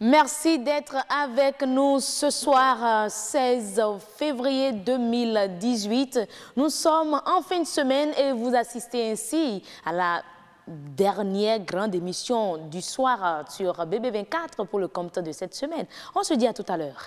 Merci d'être avec nous ce soir, 16 février 2018. Nous sommes en fin de semaine et vous assistez ainsi à la dernière grande émission du soir sur BB24 pour le compte de cette semaine. On se dit à tout à l'heure.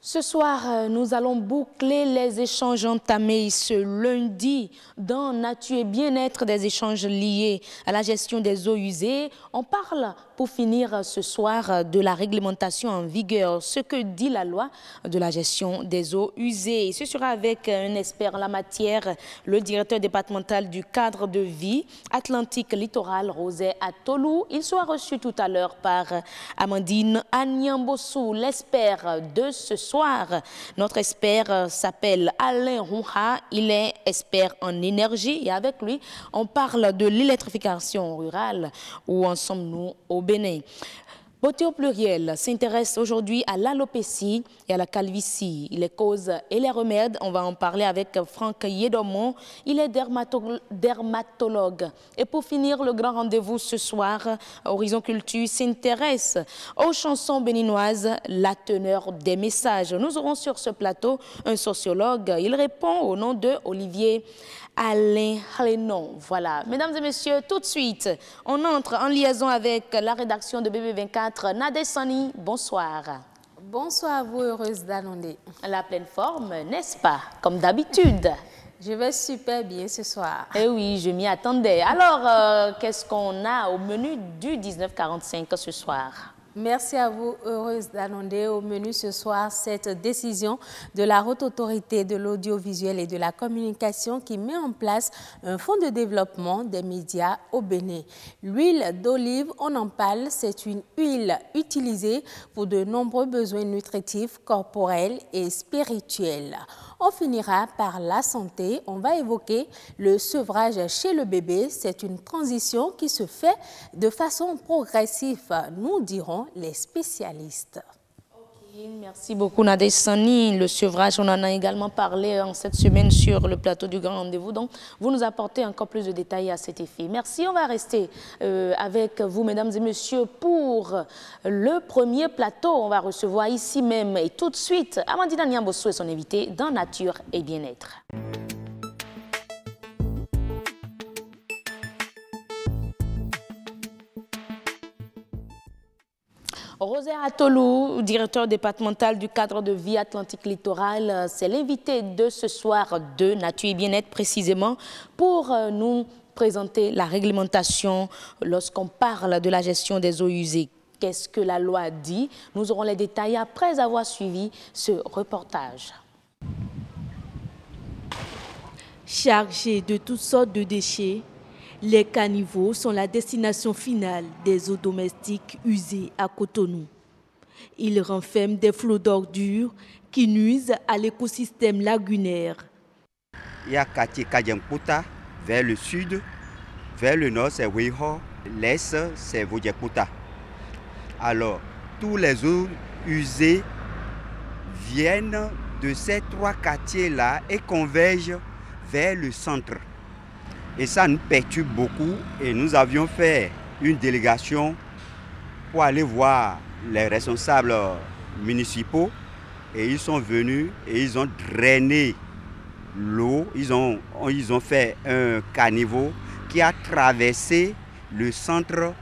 Ce soir, nous allons boucler les échanges entamés ce lundi dans Nature et Bien-être, des échanges liés à la gestion des eaux usées. On parle pour finir ce soir de la réglementation en vigueur, ce que dit la loi de la gestion des eaux usées. Ce sera avec un expert en la matière, le directeur départemental du cadre de vie Atlantique Littoral, José Atolou. Il sera reçu tout à l'heure par Amandine Anyambossou, l'expert de ce soir. Notre expert s'appelle Alain Rouha, il est expert en énergie et avec lui, on parle de l'électrification rurale. Où en sommes-nous au Bénin? Beauté au pluriel s'intéresse aujourd'hui à l'alopécie et à la calvitie, les causes et les remèdes. On va en parler avec Franck Yedomon, il est dermatologue. Et pour finir, le grand rendez-vous ce soir, Horizon Culture s'intéresse aux chansons béninoises, la teneur des messages. Nous aurons sur ce plateau un sociologue, il répond au nom de Olivier Alain Halenon. Voilà, mesdames et messieurs, tout de suite, on entre en liaison avec la rédaction de BB24. Nadesani, bonsoir. Bonsoir à vous, heureuse d'annoncer. La pleine forme, n'est-ce pas? Comme d'habitude. Je vais super bien ce soir. Eh oui, je m'y attendais. Alors, qu'est-ce qu'on a au menu du 1945 ce soir? Merci à vous, heureuse d'annoncer. Au menu ce soir, cette décision de la Haute Autorité de l'audiovisuel et de la communication qui met en place un fonds de développement des médias au Bénin. L'huile d'olive, on en parle, c'est une huile utilisée pour de nombreux besoins nutritifs, corporels et spirituels. On finira par la santé. On va évoquer le sevrage chez le bébé. C'est une transition qui se fait de façon progressive, nous dirons les spécialistes. Merci beaucoup Nadesani. Le sevrage, on en a également parlé en cette semaine sur le plateau du Grand Rendez-vous. Donc, vous nous apportez encore plus de détails à cet effet. Merci, on va rester avec vous, mesdames et messieurs, pour le premier plateau. On va recevoir ici même et tout de suite Amandine Anyambossou et son invité dans Nature et Bien-être. José Atolou, directeur départemental du cadre de vie Atlantique Littoral, c'est l'invité de ce soir de Nature et Bien-être précisément pour nous présenter la réglementation lorsqu'on parle de la gestion des eaux usées. Qu'est-ce que la loi dit? Nous aurons les détails après avoir suivi ce reportage. Chargés de toutes sortes de déchets, Les caniveaux sont la destination finale des eaux domestiques usées à Cotonou. Ils renferment des flots d'ordures qui nuisent à l'écosystème lagunaire. Il y a quartier Kadjemputa vers le sud, vers le nord c'est Weiho, l'est c'est Vodjekuta. Alors, tous les eaux usées viennent de ces trois quartiers-là et convergent vers le centre. Et ça nous perturbe beaucoup et nous avions fait une délégation pour aller voir les responsables municipaux et ils sont venus et ils ont drainé l'eau. Ils ont fait un caniveau qui a traversé le centre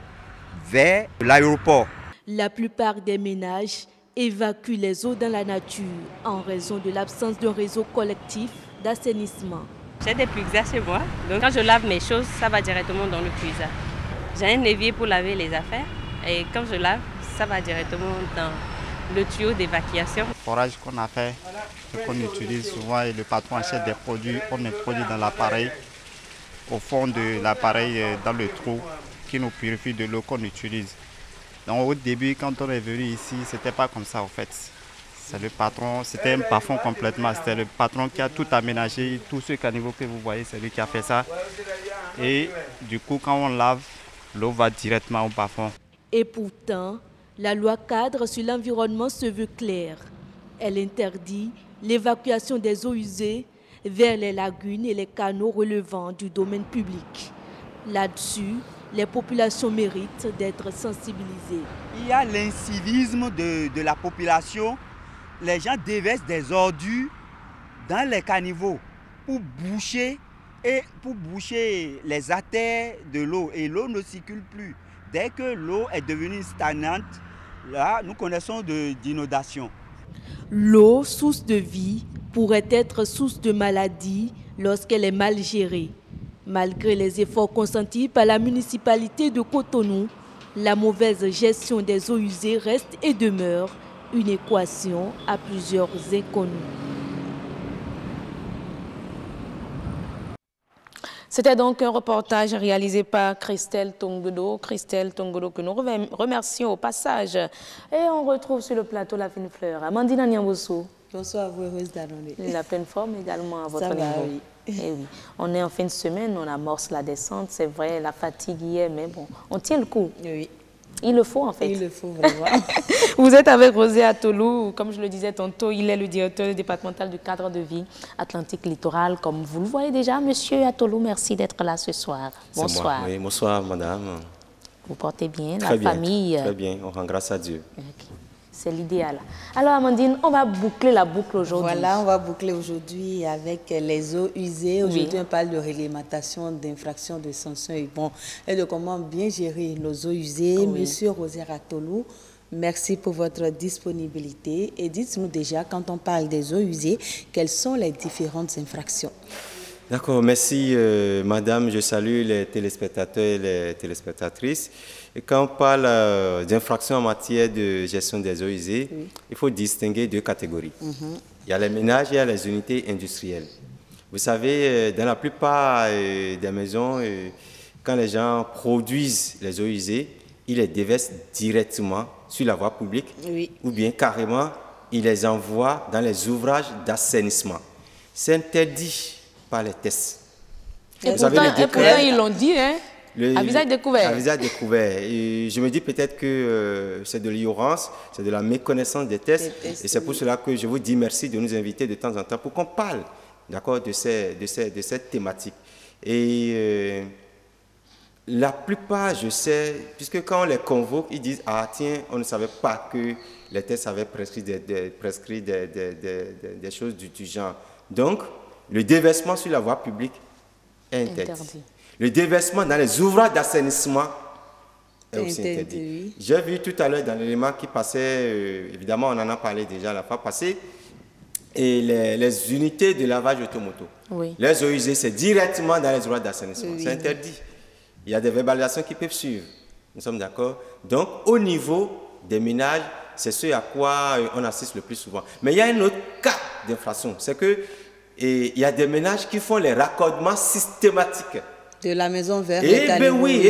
vers l'aéroport. La plupart des ménages évacuent les eaux dans la nature en raison de l'absence d'un réseau collectif d'assainissement. J'ai des puisards chez moi, donc quand je lave mes choses, ça va directement dans le puisard. J'ai un évier pour laver les affaires et quand je lave, ça va directement dans le tuyau d'évacuation. Le forage qu'on a fait, qu'on utilise souvent et le patron achète des produits, on introduit dans l'appareil, au fond de l'appareil, dans le trou qui nous purifie de l'eau qu'on utilise. Donc au début, quand on est venu ici, c'était pas comme ça en fait. C'est le patron, c'était un bas-fond complètement, c'était le patron qui a tout aménagé, tout ce caniveau que vous voyez, c'est lui qui a fait ça. Et du coup, quand on lave, l'eau va directement au bas-fond. Et pourtant, la loi cadre sur l'environnement se veut claire. Elle interdit l'évacuation des eaux usées vers les lagunes et les canaux relevant du domaine public. Là-dessus, les populations méritent d'être sensibilisées. Il y a l'incivisme de la population. Les gens déversent des ordures dans les caniveaux pour boucher les artères de l'eau. Et l'eau ne circule plus. Dès que l'eau est devenue stagnante, là, nous connaissons d'inondations. L'eau, source de vie, pourrait être source de maladie lorsqu'elle est mal gérée. Malgré les efforts consentis par la municipalité de Cotonou, la mauvaise gestion des eaux usées reste et demeure une équation à plusieurs inconnus. C'était donc un reportage réalisé par Christelle Tongodo. Christelle Tongodo que nous remercions au passage. Et on retrouve sur le plateau la fine fleur. Amandine Niambosso. Bonsoir, vous, heureuse d'annoncer. La pleine forme également à votre niveau. Oui. Eh oui. On est en fin de semaine, on amorce la descente. C'est vrai, la fatigue hier, mais bon, on tient le coup. Oui. Il le faut en fait. Il le faut vraiment. Vous êtes avec Rosé Atolou, comme je le disais tantôt, il est le directeur départemental du cadre de vie Atlantique Littoral. Comme vous le voyez déjà, monsieur Atolou, merci d'être là ce soir. Bonsoir. Oui, bonsoir madame. Vous portez bien, Très bien, famille? Très bien, on rend grâce à Dieu. Okay. C'est l'idéal. Alors Amandine, on va boucler la boucle aujourd'hui. Voilà, on va boucler aujourd'hui avec les eaux usées. Aujourd'hui, on parle de réglementation, d'infraction, de sanctions et de comment bien gérer nos eaux usées. Monsieur Rosé Atolou, merci pour votre disponibilité. Et dites-nous déjà, quand on parle des eaux usées, quelles sont les différentes infractions? D'accord, merci madame. Je salue les téléspectateurs et les téléspectatrices. Et quand on parle d'infractions en matière de gestion des eaux usées, il faut distinguer deux catégories. Il y a les ménages et il y a les unités industrielles. Vous savez, dans la plupart des maisons, quand les gens produisent les eaux usées, ils les déversent directement sur la voie publique ou bien carrément, ils les envoient dans les ouvrages d'assainissement. C'est interdit par les tests. Et pourtant, ils l'ont dit, hein? À visage découvert. À visage découvert. Et je me dis peut-être que c'est de l'ignorance, c'est de la méconnaissance des tests. Et c'est pour cela que je vous dis merci de nous inviter de temps en temps pour qu'on parle de cette thématique. Et la plupart, je sais, puisque quand on les convoque, ils disent « Ah tiens, on ne savait pas que les tests avaient prescrit des choses du genre. » Donc, le déversement sur la voie publique est interdit. Le déversement dans les ouvrages d'assainissement est aussi interdit. J'ai vu tout à l'heure dans l'élément qui passait, évidemment on en a parlé déjà la fois passée, et les unités de lavage automoto. Les eaux usées, c'est directement dans les ouvrages d'assainissement. C'est interdit. Il y a des verbalisations qui peuvent suivre. Nous sommes d'accord? Donc, au niveau des ménages, c'est ce à quoi on assiste le plus souvent. Mais il y a un autre cas d'infraction, c'est que il y a des ménages qui font les raccordements systématiques De la maison vers Eh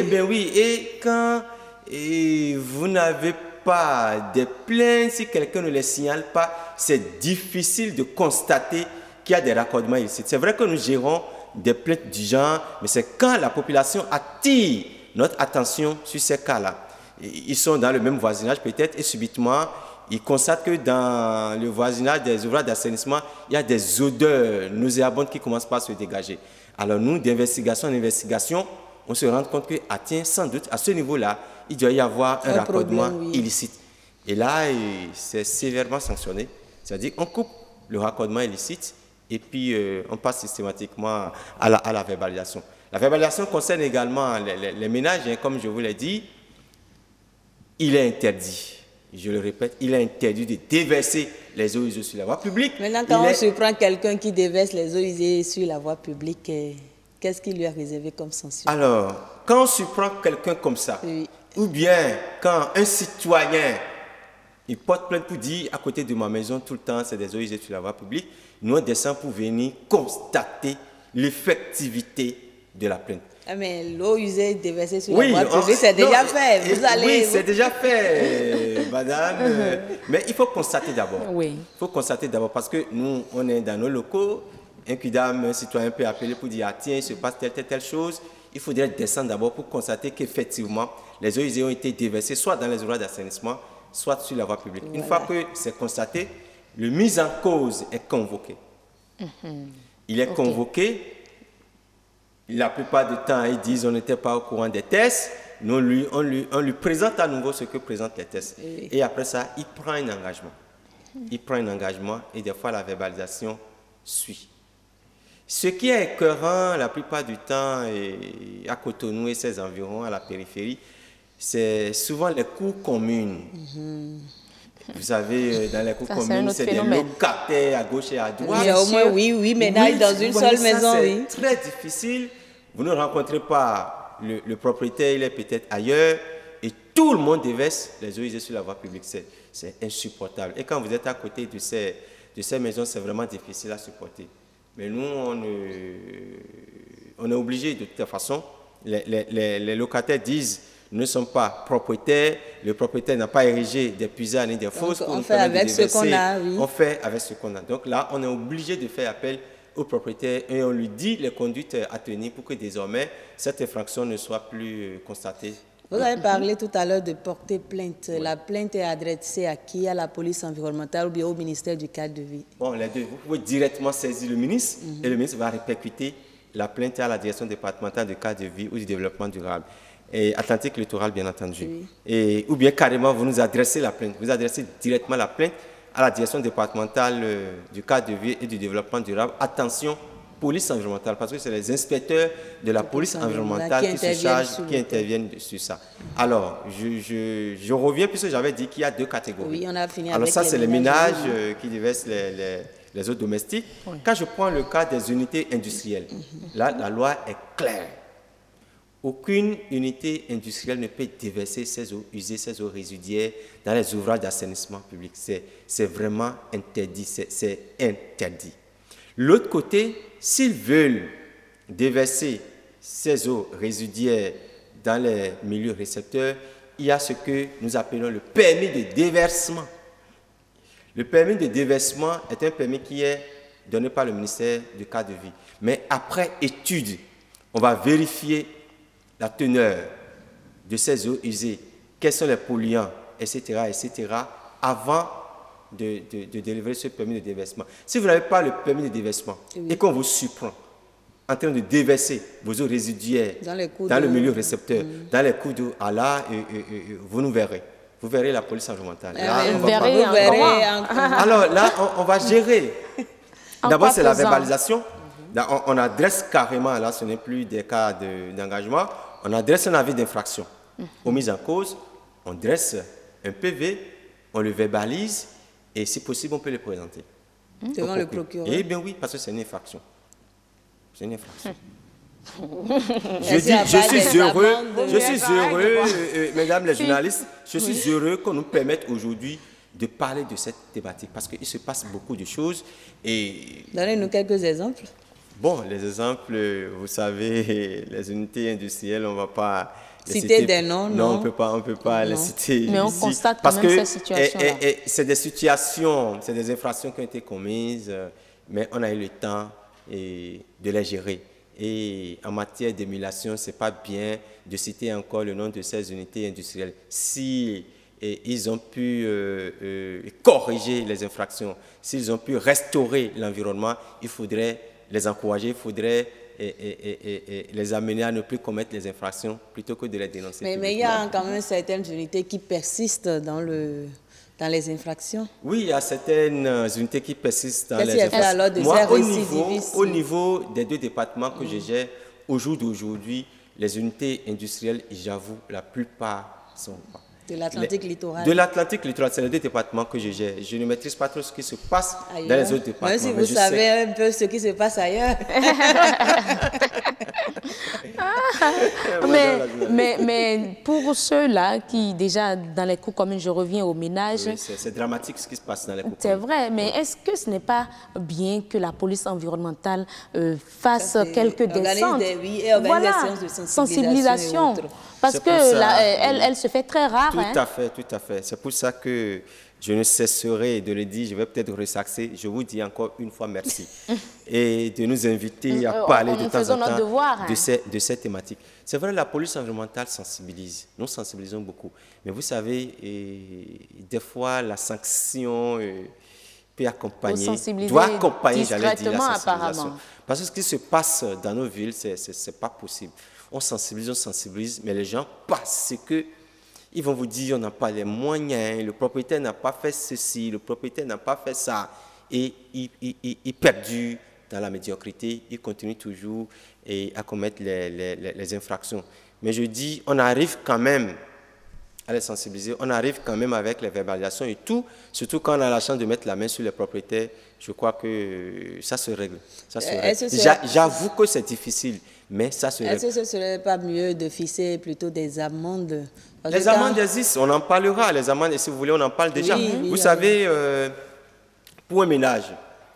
bien oui, et quand vous n'avez pas des plaintes, si quelqu'un ne les signale pas, c'est difficile de constater qu'il y a des raccordements illicites. C'est vrai que nous gérons des plaintes du genre, mais c'est quand la population attire notre attention sur ces cas-là. Ils sont dans le même voisinage peut-être et subitement, ils constatent que dans le voisinage des ouvrages d'assainissement, il y a des odeurs nauséabondes qui commencent par se dégager. Alors nous, d'investigation en investigation, on se rend compte que, tiens, sans doute, à ce niveau-là, il doit y avoir un raccordement illicite. Et là, c'est sévèrement sanctionné. C'est-à-dire qu'on coupe le raccordement illicite et puis on passe systématiquement à la verbalisation. La verbalisation concerne également les ménages, hein, comme je vous l'ai dit. Il est interdit, je le répète, il est interdit de déverser les eaux usées sur la voie publique. Maintenant, quand on surprend quelqu'un qui déverse les eaux usées sur la voie publique, qu'est-ce qui lui est réservé comme censure? Alors, quand on surprend quelqu'un comme ça, ou bien quand un citoyen il porte plainte pour dire à côté de ma maison tout le temps c'est des eaux usées sur la voie publique, nous on descend pour venir constater l'effectivité de la plainte. Mais l'eau usée déversée sur la voie publique, c'est déjà fait. Oui, c'est déjà fait, madame. Mais il faut constater d'abord. Oui. Il faut constater d'abord parce que nous, on est dans nos locaux. Un citoyen peut appeler pour dire, tiens, il se passe telle chose. Il faudrait descendre d'abord pour constater qu'effectivement, les eaux usées ont été déversées soit dans les ouvrages d'assainissement, soit sur la voie publique. Voilà. Une fois que c'est constaté, le mis en cause est convoqué. Il est convoqué. La plupart du temps, ils disent on n'était pas au courant des tests. Nous, on lui présente à nouveau ce que présentent les tests. Et après ça, il prend un engagement. Il prend un engagement et des fois, la verbalisation suit. Ce qui est écœurant la plupart du temps à Cotonou et ses environs, à la périphérie, c'est souvent les cours communes. Vous savez, dans les cours communes, c'est des locataires à gauche et à droite. Il y a au moins 8 ménages dans une seule maison. C'est très difficile. Vous ne rencontrez pas le propriétaire, il est peut-être ailleurs. Et tout le monde déverse les eaux usées sur la voie publique. C'est insupportable. Et quand vous êtes à côté de ces maisons, c'est vraiment difficile à supporter. Mais nous, on est obligé de toute façon. Les locataires disent nous ne sommes pas propriétaires, le propriétaire n'a pas érigé des puisards ni des fosses. On fait avec ce qu'on a, oui. On fait avec ce qu'on a. Donc là, on est obligé de faire appel au propriétaire et on lui dit les conduites à tenir pour que désormais cette infraction ne soit plus constatée. Vous avez parlé tout à l'heure de porter plainte. Oui. La plainte est adressée à qui? À la police environnementale ou bien au ministère du cadre de vie? Bon, les deux. Vous pouvez directement saisir le ministre et le ministre va répercuter la plainte à la direction départementale du cadre de vie ou du développement durable. Et Atlantique Littoral, bien entendu. Oui. Ou bien carrément, vous nous adressez la plainte. Vous adressez directement la plainte à la direction départementale du cadre de vie et du développement durable. Attention, police environnementale, parce que c'est les inspecteurs de la police environnementale qui interviennent sur ça. Alors, je reviens puisque j'avais dit qu'il y a deux catégories. Oui, on a fini. Alors ça, c'est les ménages qui déversent les eaux domestiques. Oui. Quand je prends le cas des unités industrielles, là, la loi est claire. Aucune unité industrielle ne peut déverser ses eaux usées, ses eaux résiduaires dans les ouvrages d'assainissement public. C'est vraiment interdit, c'est interdit. L'autre côté, s'ils veulent déverser ces eaux résiduaires dans les milieux récepteurs, il y a ce que nous appelons le permis de déversement. Le permis de déversement est un permis qui est donné par le ministère du cadre de vie. Mais après étude, on va vérifier la teneur de ces eaux usées, quels sont les polluants, etc., avant de délivrer ce permis de déversement. Si vous n'avez pas le permis de déversement et qu'on vous surprend en train de déverser vos eaux résiduaires dans le milieu récepteur, dans les coups d'eau, vous nous verrez. Vous verrez la police environnementale. Alors là, on va gérer. D'abord, c'est la verbalisation. On adresse carrément, là, ce n'est plus des cas d'engagement, on adresse un avis d'infraction aux mises en cause, on dresse un PV, on le verbalise et si possible, on peut le présenter. Devant le procureur. Eh bien oui, parce que c'est une infraction. C'est une infraction. Je suis heureux, mesdames les journalistes, je suis heureux qu'on nous permette aujourd'hui de parler de cette thématique parce qu'il se passe beaucoup de choses. Donnez-nous quelques exemples. Bon, les exemples, vous savez, les unités industrielles, on ne va pas les citer des noms, non, on ne peut pas les citer. Mais on ici, constate parce quand même que ces situations-là. c'est des situations, c'est des infractions qui ont été commises, mais on a eu le temps de les gérer. Et en matière d'émulation, ce n'est pas bien de citer encore le nom de ces unités industrielles. Si ils ont pu corriger les infractions, s'ils ont pu restaurer l'environnement, il faudrait les encourager, il faudrait les amener à ne plus commettre les infractions plutôt que de les dénoncer. Mais il y a quand même certaines unités qui persistent dans les infractions. Oui, il y a certaines unités qui persistent dans les infractions. Alors de Moi, ces au niveau des deux départements que je gère, au jour d'aujourd'hui, les unités industrielles, j'avoue, la plupart sont pas. De l'Atlantique littoral. De l'Atlantique littoral, c'est les deux départements que je gère. Je ne maîtrise pas trop ce qui se passe ailleurs, dans les autres départements. Même si vous savez un peu ce qui se passe ailleurs. mais pour ceux-là qui, déjà, dans les cours communes, je reviens au ménage. Oui, c'est dramatique ce qui se passe dans les cours communes. C'est vrai, mais est-ce que ce n'est pas bien que la police environnementale fasse quelques descentes? Voilà, des séances de sensibilisation. Parce qu'elle se fait très rare. Tout à fait, tout à fait. C'est pour ça que je ne cesserai de le dire, je vais peut-être ressaxer. Je vous dis encore une fois merci. Et de nous inviter à parler de temps en temps de ces thématiques. C'est vrai, la police environnementale sensibilise. Nous sensibilisons beaucoup. Mais vous savez, des fois, la sanction peut accompagner, doit accompagner, j'allais dire, la sensibilisation. Parce que ce qui se passe dans nos villes, ce n'est pas possible. On sensibilise, mais les gens passent que ils vont vous dire on n'a pas les moyens, le propriétaire n'a pas fait ceci, le propriétaire n'a pas fait ça, et il perdure dans la médiocrité, il continue toujours à commettre les infractions. Mais je dis, on arrive quand même à les sensibiliser, on arrive quand même avec les verbalisations et tout, surtout quand on a la chance de mettre la main sur les propriétaires, je crois que ça se règle. J'avoue que c'est difficile, mais ça se règle. Est-ce que ce ne serait pas mieux de fixer plutôt des amendes? Les amendes existent, on en parlera, les amendes, si vous voulez, on en parle déjà. Vous savez, pour un ménage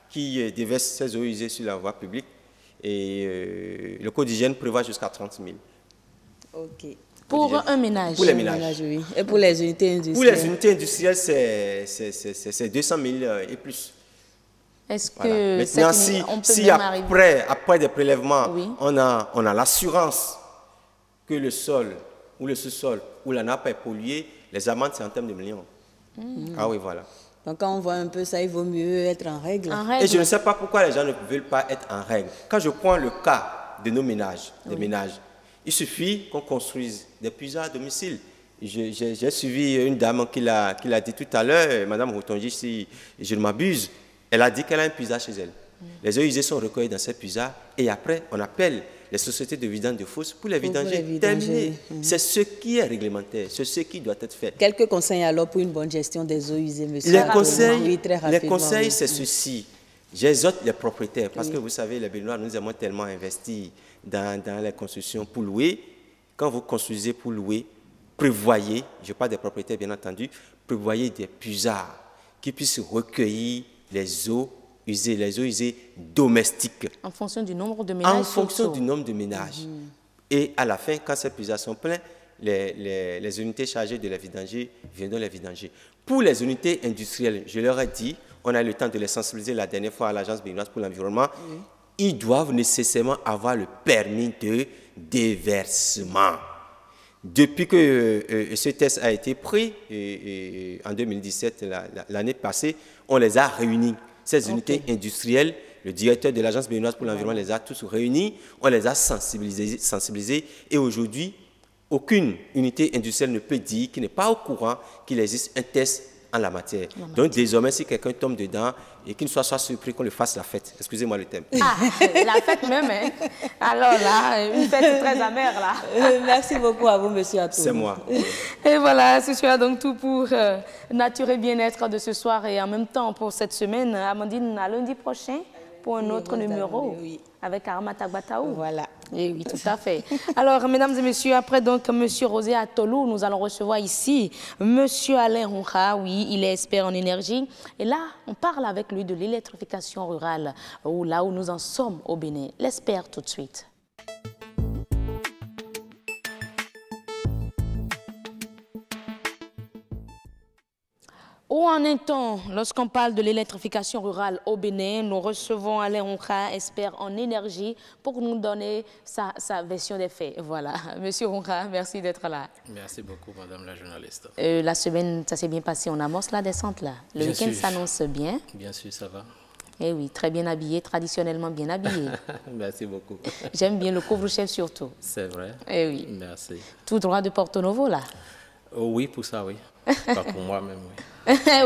qui déverse ses eaux usées sur la voie publique, et le code d'hygiène prévoit jusqu'à 30 000. OK. Pour un ménage. Pour les ménages. Oui. Et pour les unités industrielles? Pour les unités industrielles, c'est 200 000 et plus. Est-ce que maintenant, si après des prélèvements, on a l'assurance que le sol ou le sous-sol ou la nappe est polluée, les amendes, c'est en termes de millions. Ah oui, voilà. Donc quand on voit un peu ça, il vaut mieux être en règle. Et je ne sais pas pourquoi les gens ne veulent pas être en règle. Quand je prends le cas de nos ménages, il suffit qu'on construise des puisards à domicile. J'ai suivi une dame qui l'a dit tout à l'heure, Madame Routongi, si je ne m'abuse, elle a dit qu'elle a un puisard chez elle. Les eaux usées sont recueillies dans ces puisards et après, on appelle les sociétés de vidange de fosse pour les vidanger. Terminé. C'est ce qui est réglementaire, c'est ce qui doit être fait. Quelques conseils alors pour une bonne gestion des eaux usées, monsieur? Les conseils, c'est ceci. J'exhorte les propriétaires parce que vous savez, les Béninois, nous avons tellement investi dans les constructions pour louer. Quand vous construisez pour louer, prévoyez, je parle des propriétaires bien entendu, prévoyez des puisards qui puissent recueillir les eaux usées domestiques. En fonction du nombre de ménages. En fonction du nombre de ménages. Et à la fin, quand ces puisards sont pleins, les unités chargées de les vidanger viendront les vidanger. Pour les unités industrielles, je leur ai dit, on a eu le temps de les sensibiliser la dernière fois à l'Agence béninoise pour l'environnement, ils doivent nécessairement avoir le permis de déversement. Depuis que ce test a été pris, en 2017, l'année passée, on les a réunis. Ces unités industrielles, le directeur de l'Agence béninoise pour l'environnement les a tous réunis, on les a sensibilisés et aujourd'hui, aucune unité industrielle ne peut dire qu'il n'est pas au courant qu'il existe un test en la matière. Donc désormais, si quelqu'un tombe dedans et qu'il ne soit surpris qu'on le fasse la fête. Excusez-moi le thème. Ah, la fête même, hein. Alors là, une fête très amère là. Merci beaucoup à vous, monsieur Atou. C'est moi. Et voilà, ce sera donc tout pour Nature et Bien-être de ce soir et en même temps pour cette semaine. Amandine, à lundi prochain pour un autre numéro avec Arama Tagbataou. Voilà. Et oui, tout à fait. Alors, mesdames et messieurs, après donc monsieur Rosé Atolou, nous allons recevoir ici monsieur Alain Roncha. Oui, il est expert en énergie. Et là, on parle avec lui de l'électrification rurale, là où nous en sommes au Bénin. L'expert tout de suite. Où en est-on lorsqu'on parle de l'électrification rurale au Bénin? Nous recevons Alain Roncha, expert en énergie, pour nous donner sa version des faits. Voilà. Monsieur Roncha, merci d'être là. Merci beaucoup, madame la journaliste. La semaine, ça s'est bien passé. On amorce la descente, là. Le week-end s'annonce bien. Bien sûr, ça va. Eh oui, très bien habillé, traditionnellement bien habillé. Merci beaucoup. J'aime bien le couvre-chef surtout. C'est vrai. Eh oui. Merci. Tout droit de Porto Novo, là? Oh, oui, pour ça, oui. Pas pour moi-même, oui.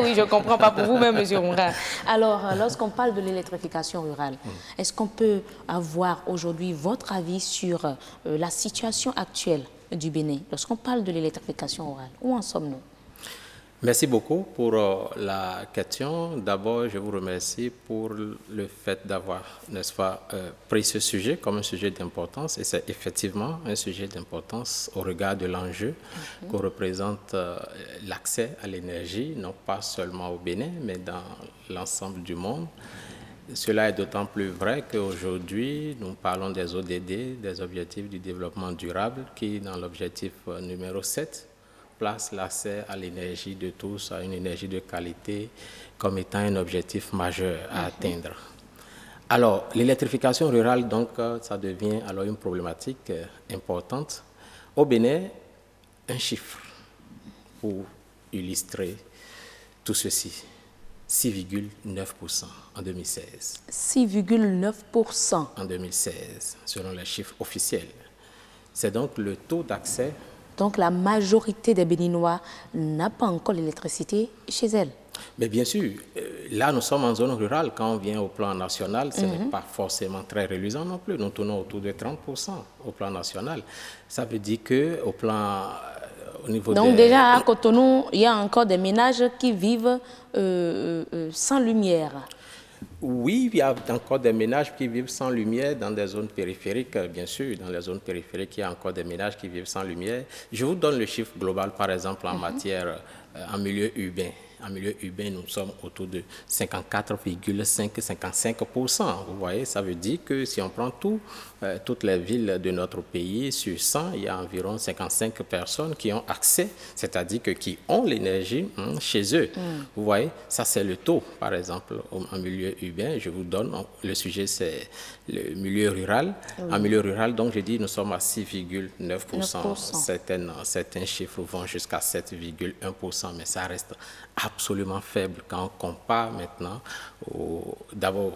Oui, je comprends, pas pour vous-même, monsieur Roncha. Alors, lorsqu'on parle de l'électrification rurale, est-ce qu'on peut avoir aujourd'hui votre avis sur la situation actuelle du Bénin lorsqu'on parle de l'électrification rurale? Où en sommes-nous? Merci beaucoup pour la question. D'abord, je vous remercie pour le fait d'avoir, n'est-ce pas, pris ce sujet comme un sujet d'importance. Et c'est effectivement un sujet d'importance au regard de l'enjeu que représente l'accès à l'énergie, non pas seulement au Bénin, mais dans l'ensemble du monde. Cela est d'autant plus vrai qu'aujourd'hui, nous parlons des ODD, des objectifs du développement durable, qui, dans l'objectif numéro 7, place l'accès à l'énergie de tous, à une énergie de qualité, comme étant un objectif majeur à atteindre. Alors, l'électrification rurale, donc, ça devient alors une problématique importante. Au Bénin, un chiffre pour illustrer tout ceci, 6,9% en 2016. 6,9% en 2016, selon les chiffres officiels. C'est donc le taux d'accès. Donc la majorité des Béninois n'a pas encore l'électricité chez elle. Mais bien sûr, là nous sommes en zone rurale. Quand on vient au plan national, ce n'est pas forcément très reluisant non plus. Nous tournons autour de 30% au plan national. Ça veut dire qu'au plan... Donc déjà à Cotonou, il y a encore des ménages qui vivent sans lumière. Oui, il y a encore des ménages qui vivent sans lumière dans des zones périphériques, bien sûr. Dans les zones périphériques, il y a encore des ménages qui vivent sans lumière. Je vous donne le chiffre global, par exemple, en matière, en milieu urbain. En milieu urbain, nous sommes autour de 54,5-55%. Vous voyez, ça veut dire que si on prend toutes les villes de notre pays, sur 100, il y a environ 55 personnes qui ont accès, c'est-à-dire qui ont l'énergie chez eux. Vous voyez, ça c'est le taux, par exemple, en milieu urbain. Je vous donne, le sujet c'est le milieu rural. En milieu rural, donc je dis, nous sommes à 6,9%. Certains chiffres vont jusqu'à 7,1%, mais ça reste absolument faible quand on compare maintenant d'abord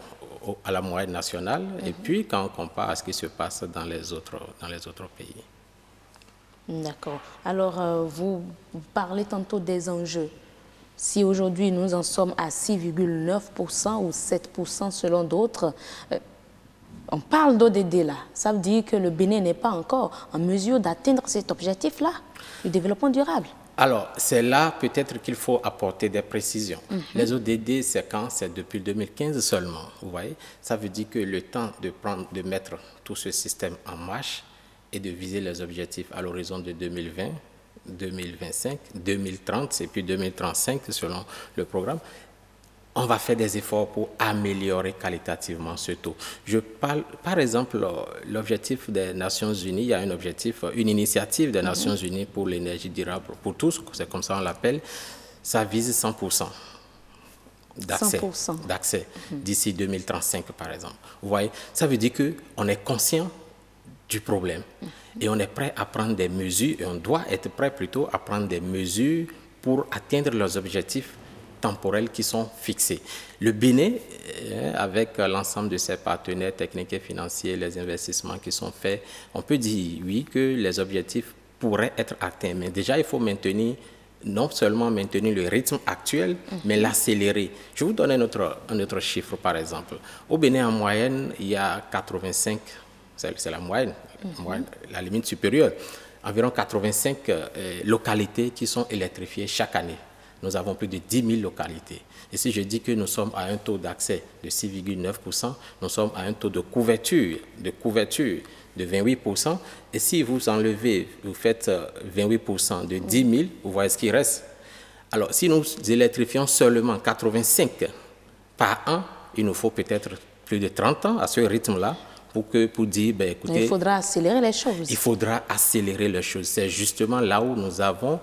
à la moyenne nationale et puis quand on compare à ce qui se passe dans les autres pays. D'accord. Alors, vous parlez tantôt des enjeux. Si aujourd'hui nous en sommes à 6,9% ou 7% selon d'autres, on parle d'ODD là. Ça veut dire que le Bénin n'est pas encore en mesure d'atteindre cet objectif-là, du développement durable. Alors, c'est là peut-être qu'il faut apporter des précisions. Les ODD, c'est quand? C'est depuis 2015 seulement, vous voyez. Ça veut dire que le temps de mettre tout ce système en marche et de viser les objectifs à l'horizon de 2020, 2025, 2030 et puis 2035 selon le programme, on va faire des efforts pour améliorer qualitativement ce taux. Je parle, par exemple, l'objectif des Nations Unies, il y a un objectif, une initiative des Nations Unies pour l'énergie durable pour tous, c'est comme ça on l'appelle, ça vise 100% d'accès d'ici 2035 par exemple. Vous voyez, ça veut dire qu'on est conscient du problème et on est prêt à prendre des mesures, et on doit être prêt plutôt à prendre des mesures pour atteindre leurs objectifs temporels qui sont fixés. Le Bénin, avec l'ensemble de ses partenaires techniques et financiers, les investissements qui sont faits, on peut dire oui que les objectifs pourraient être atteints. Mais déjà, il faut maintenir, non seulement maintenir le rythme actuel, mais l'accélérer. Je vous donne un autre chiffre, par exemple. Au Bénin, en moyenne, il y a 85, c'est la moyenne, la limite supérieure, environ 85 localités qui sont électrifiées chaque année. nous avons plus de 10 000 localités. Et si je dis que nous sommes à un taux d'accès de 6,9%, nous sommes à un taux de couverture de 28%. Et si vous enlevez, vous faites 28% de 10 000, vous voyez ce qui reste. Alors, si nous électrifions seulement 85 par an, il nous faut peut-être plus de 30 ans à ce rythme-là pour dire, ben, écoutez... Il faudra accélérer les choses. Il faudra accélérer les choses. C'est justement là où nous avons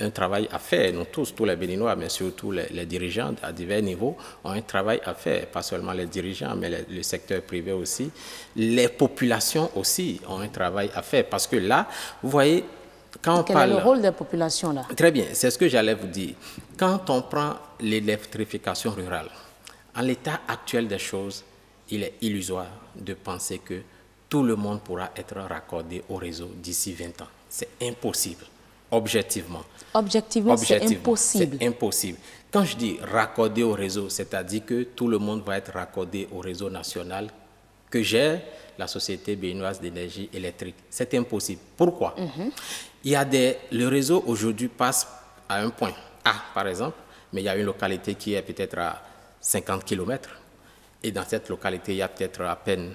un travail à faire. Nous tous les Béninois, mais surtout les dirigeants à divers niveaux, ont un travail à faire. Pas seulement les dirigeants, mais le secteur privé aussi. Les populations aussi ont un travail à faire. Parce que là, vous voyez... Quel est le rôle des populations là? Très bien, c'est ce que j'allais vous dire. Quand on prend l'électrification rurale, en l'état actuel des choses, il est illusoire de penser que tout le monde pourra être raccordé au réseau d'ici 20 ans. C'est impossible, objectivement. Objectivement, c'est impossible. C'est impossible. Quand je dis raccordé au réseau, c'est-à-dire que tout le monde va être raccordé au réseau national que gère la Société béninoise d'énergie électrique. C'est impossible. Pourquoi? Il y a le réseau aujourd'hui passe à un point A, par exemple, mais il y a une localité qui est peut-être à 50 km. Et dans cette localité, il y a peut-être à peine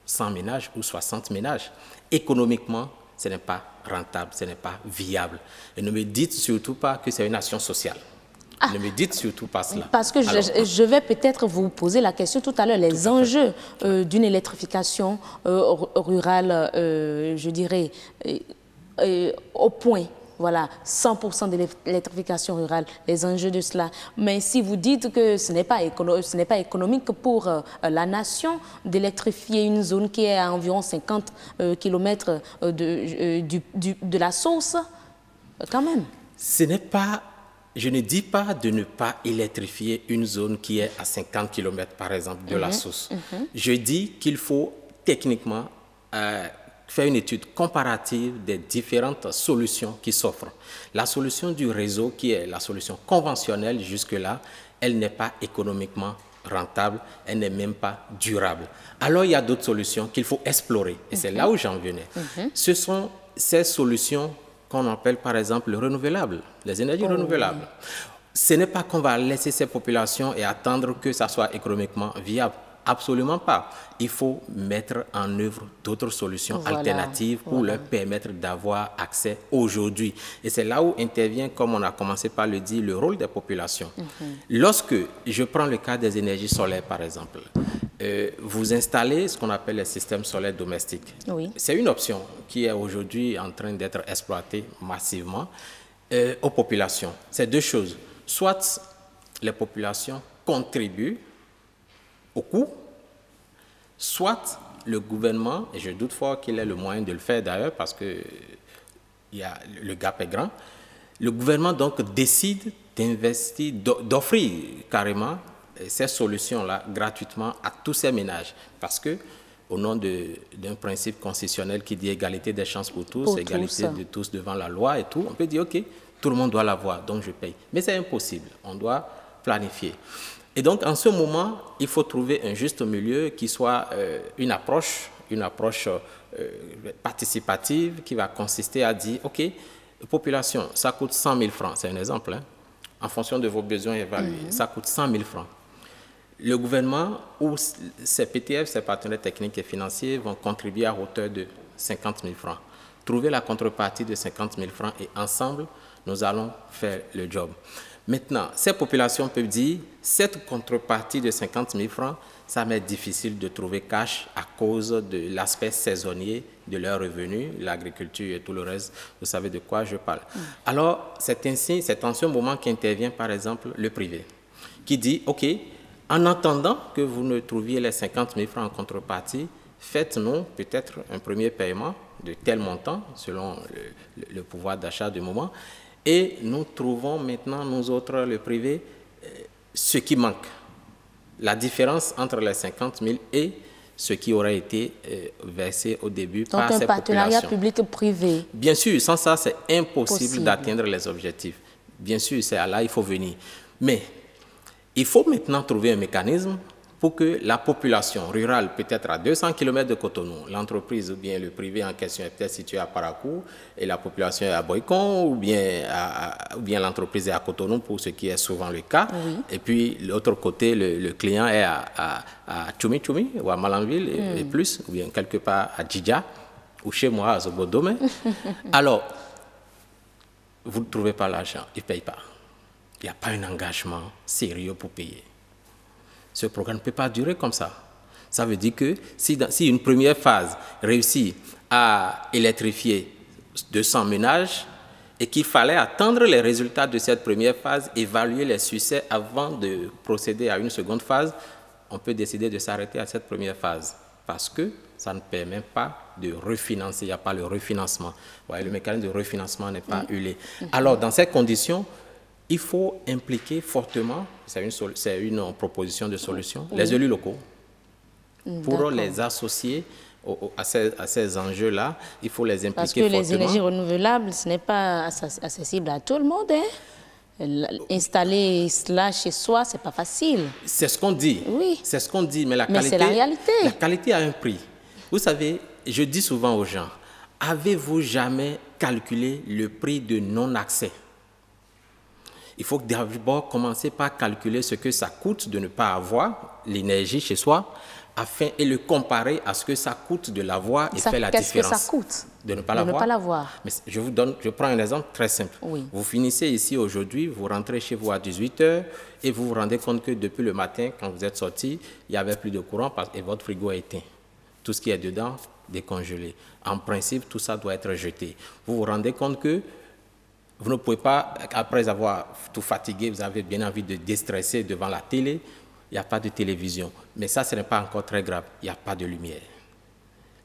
100 ménages ou 60 ménages. Économiquement, ce n'est pas rentable, ce n'est pas viable. Et ne me dites surtout pas que c'est une action sociale. Ne me dites surtout pas cela. Parce que je vais peut-être vous poser la question tout à l'heure, les enjeux d'une électrification rurale, je dirais, au point, voilà, 100% de l'électrification rurale, les enjeux de cela. Mais si vous dites que ce n'est pas économique pour la nation d'électrifier une zone qui est à environ 50 km de la source, quand même. Ce n'est pas... Je ne dis pas de ne pas électrifier une zone qui est à 50 km, par exemple, de la source. Je dis qu'il faut techniquement faire une étude comparative des différentes solutions qui s'offrent. La solution du réseau, qui est la solution conventionnelle jusque-là, elle n'est pas économiquement rentable, elle n'est même pas durable. Alors, il y a d'autres solutions qu'il faut explorer. Et c'est là où j'en venais. Ce sont ces solutions qu'on appelle par exemple le renouvelable, les énergies renouvelables. Ce n'est pas qu'on va laisser ces populations et attendre que ça soit économiquement viable. Absolument pas. Il faut mettre en œuvre d'autres solutions alternatives pour leur permettre d'avoir accès aujourd'hui. Et c'est là où intervient, comme on a commencé par le dire, le rôle des populations. Lorsque je prends le cas des énergies solaires, par exemple, vous installez ce qu'on appelle les systèmes solaires domestiques. C'est une option qui est aujourd'hui en train d'être exploitée massivement aux populations. C'est deux choses. Soit les populations contribuent au coût, soit le gouvernement, et je doute fort qu'il ait le moyen de le faire d'ailleurs parce que le gap est grand, le gouvernement donc décide d'investir, d'offrir carrément ces solutions-là gratuitement à tous ces ménages parce que au nom d'un principe constitutionnel qui dit égalité des chances pour tous, égalité de tous devant la loi et tout, on peut dire ok, tout le monde doit l'avoir, donc je paye. Mais c'est impossible, on doit planifier. Et donc, en ce moment, il faut trouver un juste milieu qui soit une approche participative qui va consister à dire, OK, population, ça coûte 100 000 francs, c'est un exemple, hein, en fonction de vos besoins évalués, ça coûte 100 000 francs. Le gouvernement ou ses PTF, ses partenaires techniques et financiers, vont contribuer à hauteur de 50 000 francs. Trouver la contrepartie de 50 000 francs et ensemble, nous allons faire le job. Maintenant, ces populations peuvent dire, cette contrepartie de 50 000 francs, ça m'est difficile de trouver cash à cause de l'aspect saisonnier de leurs revenus, l'agriculture et tout le reste. Vous savez de quoi je parle. Alors, c'est en ce moment qu'intervient, par exemple, le privé, qui dit, OK, en attendant que vous ne trouviez les 50 000 francs en contrepartie, faites-nous peut-être un premier paiement de tel montant, selon le pouvoir d'achat du moment, et nous trouvons maintenant, nous autres, le privé, ce qui manque. La différence entre les 50 000 et ce qui aurait été versé au début par ces populations. Donc un partenariat public-privé. Bien sûr, sans ça, c'est impossible d'atteindre les objectifs. Bien sûr, c'est à là il faut venir. Mais il faut maintenant trouver un mécanisme pour que la population rurale, peut-être à 200 km de Cotonou, l'entreprise ou bien le privé en question est peut-être situé à Parakou et la population est à Boycon ou bien l'entreprise est à Cotonou pour ce qui est souvent le cas. Oui. Et puis l'autre côté, le client est à Tchoumi ou à Malanville et plus, ou bien quelque part à Djidja ou chez moi à Zobodome. Alors, vous ne trouvez pas l'argent, il ne paye pas. Il n'y a pas un engagement sérieux pour payer. Ce programme ne peut pas durer comme ça. Ça veut dire que si une première phase réussit à électrifier 200 ménages et qu'il fallait attendre les résultats de cette première phase, évaluer les succès avant de procéder à une seconde phase, on peut décider de s'arrêter à cette première phase parce que ça ne permet pas de refinancer, il n'y a pas le refinancement. Ouais, le mécanisme de refinancement n'est pas huilé. Alors, dans ces conditions, il faut impliquer fortement, c'est une proposition de solution, les élus locaux. Pour les associer à ces enjeux-là, il faut les impliquer fortement. Parce que les énergies renouvelables, ce n'est pas accessible à tout le monde. Installer cela chez soi, ce n'est pas facile. C'est ce qu'on dit. Oui. C'est ce qu'on dit, mais la qualité, c'est la réalité. La qualité a un prix. Vous savez, je dis souvent aux gens, avez-vous jamais calculé le prix de non-accès? Il faut d'abord commencer par calculer ce que ça coûte de ne pas avoir l'énergie chez soi et le comparer à ce que ça coûte de l'avoir et faire la différence. Qu'est-ce que ça coûte de ne pas l'avoir? Mais je prends un exemple très simple. Oui. Vous finissez ici aujourd'hui, vous rentrez chez vous à 18h et vous vous rendez compte que depuis le matin, quand vous êtes sorti, il n'y avait plus de courant et votre frigo est éteint. Tout ce qui est dedans, décongelé. En principe, tout ça doit être jeté. Vous vous rendez compte que vous ne pouvez pas, après avoir tout fatigué, vous avez bien envie de déstresser devant la télé, il n'y a pas de télévision. Mais ça, ce n'est pas encore très grave, il n'y a pas de lumière.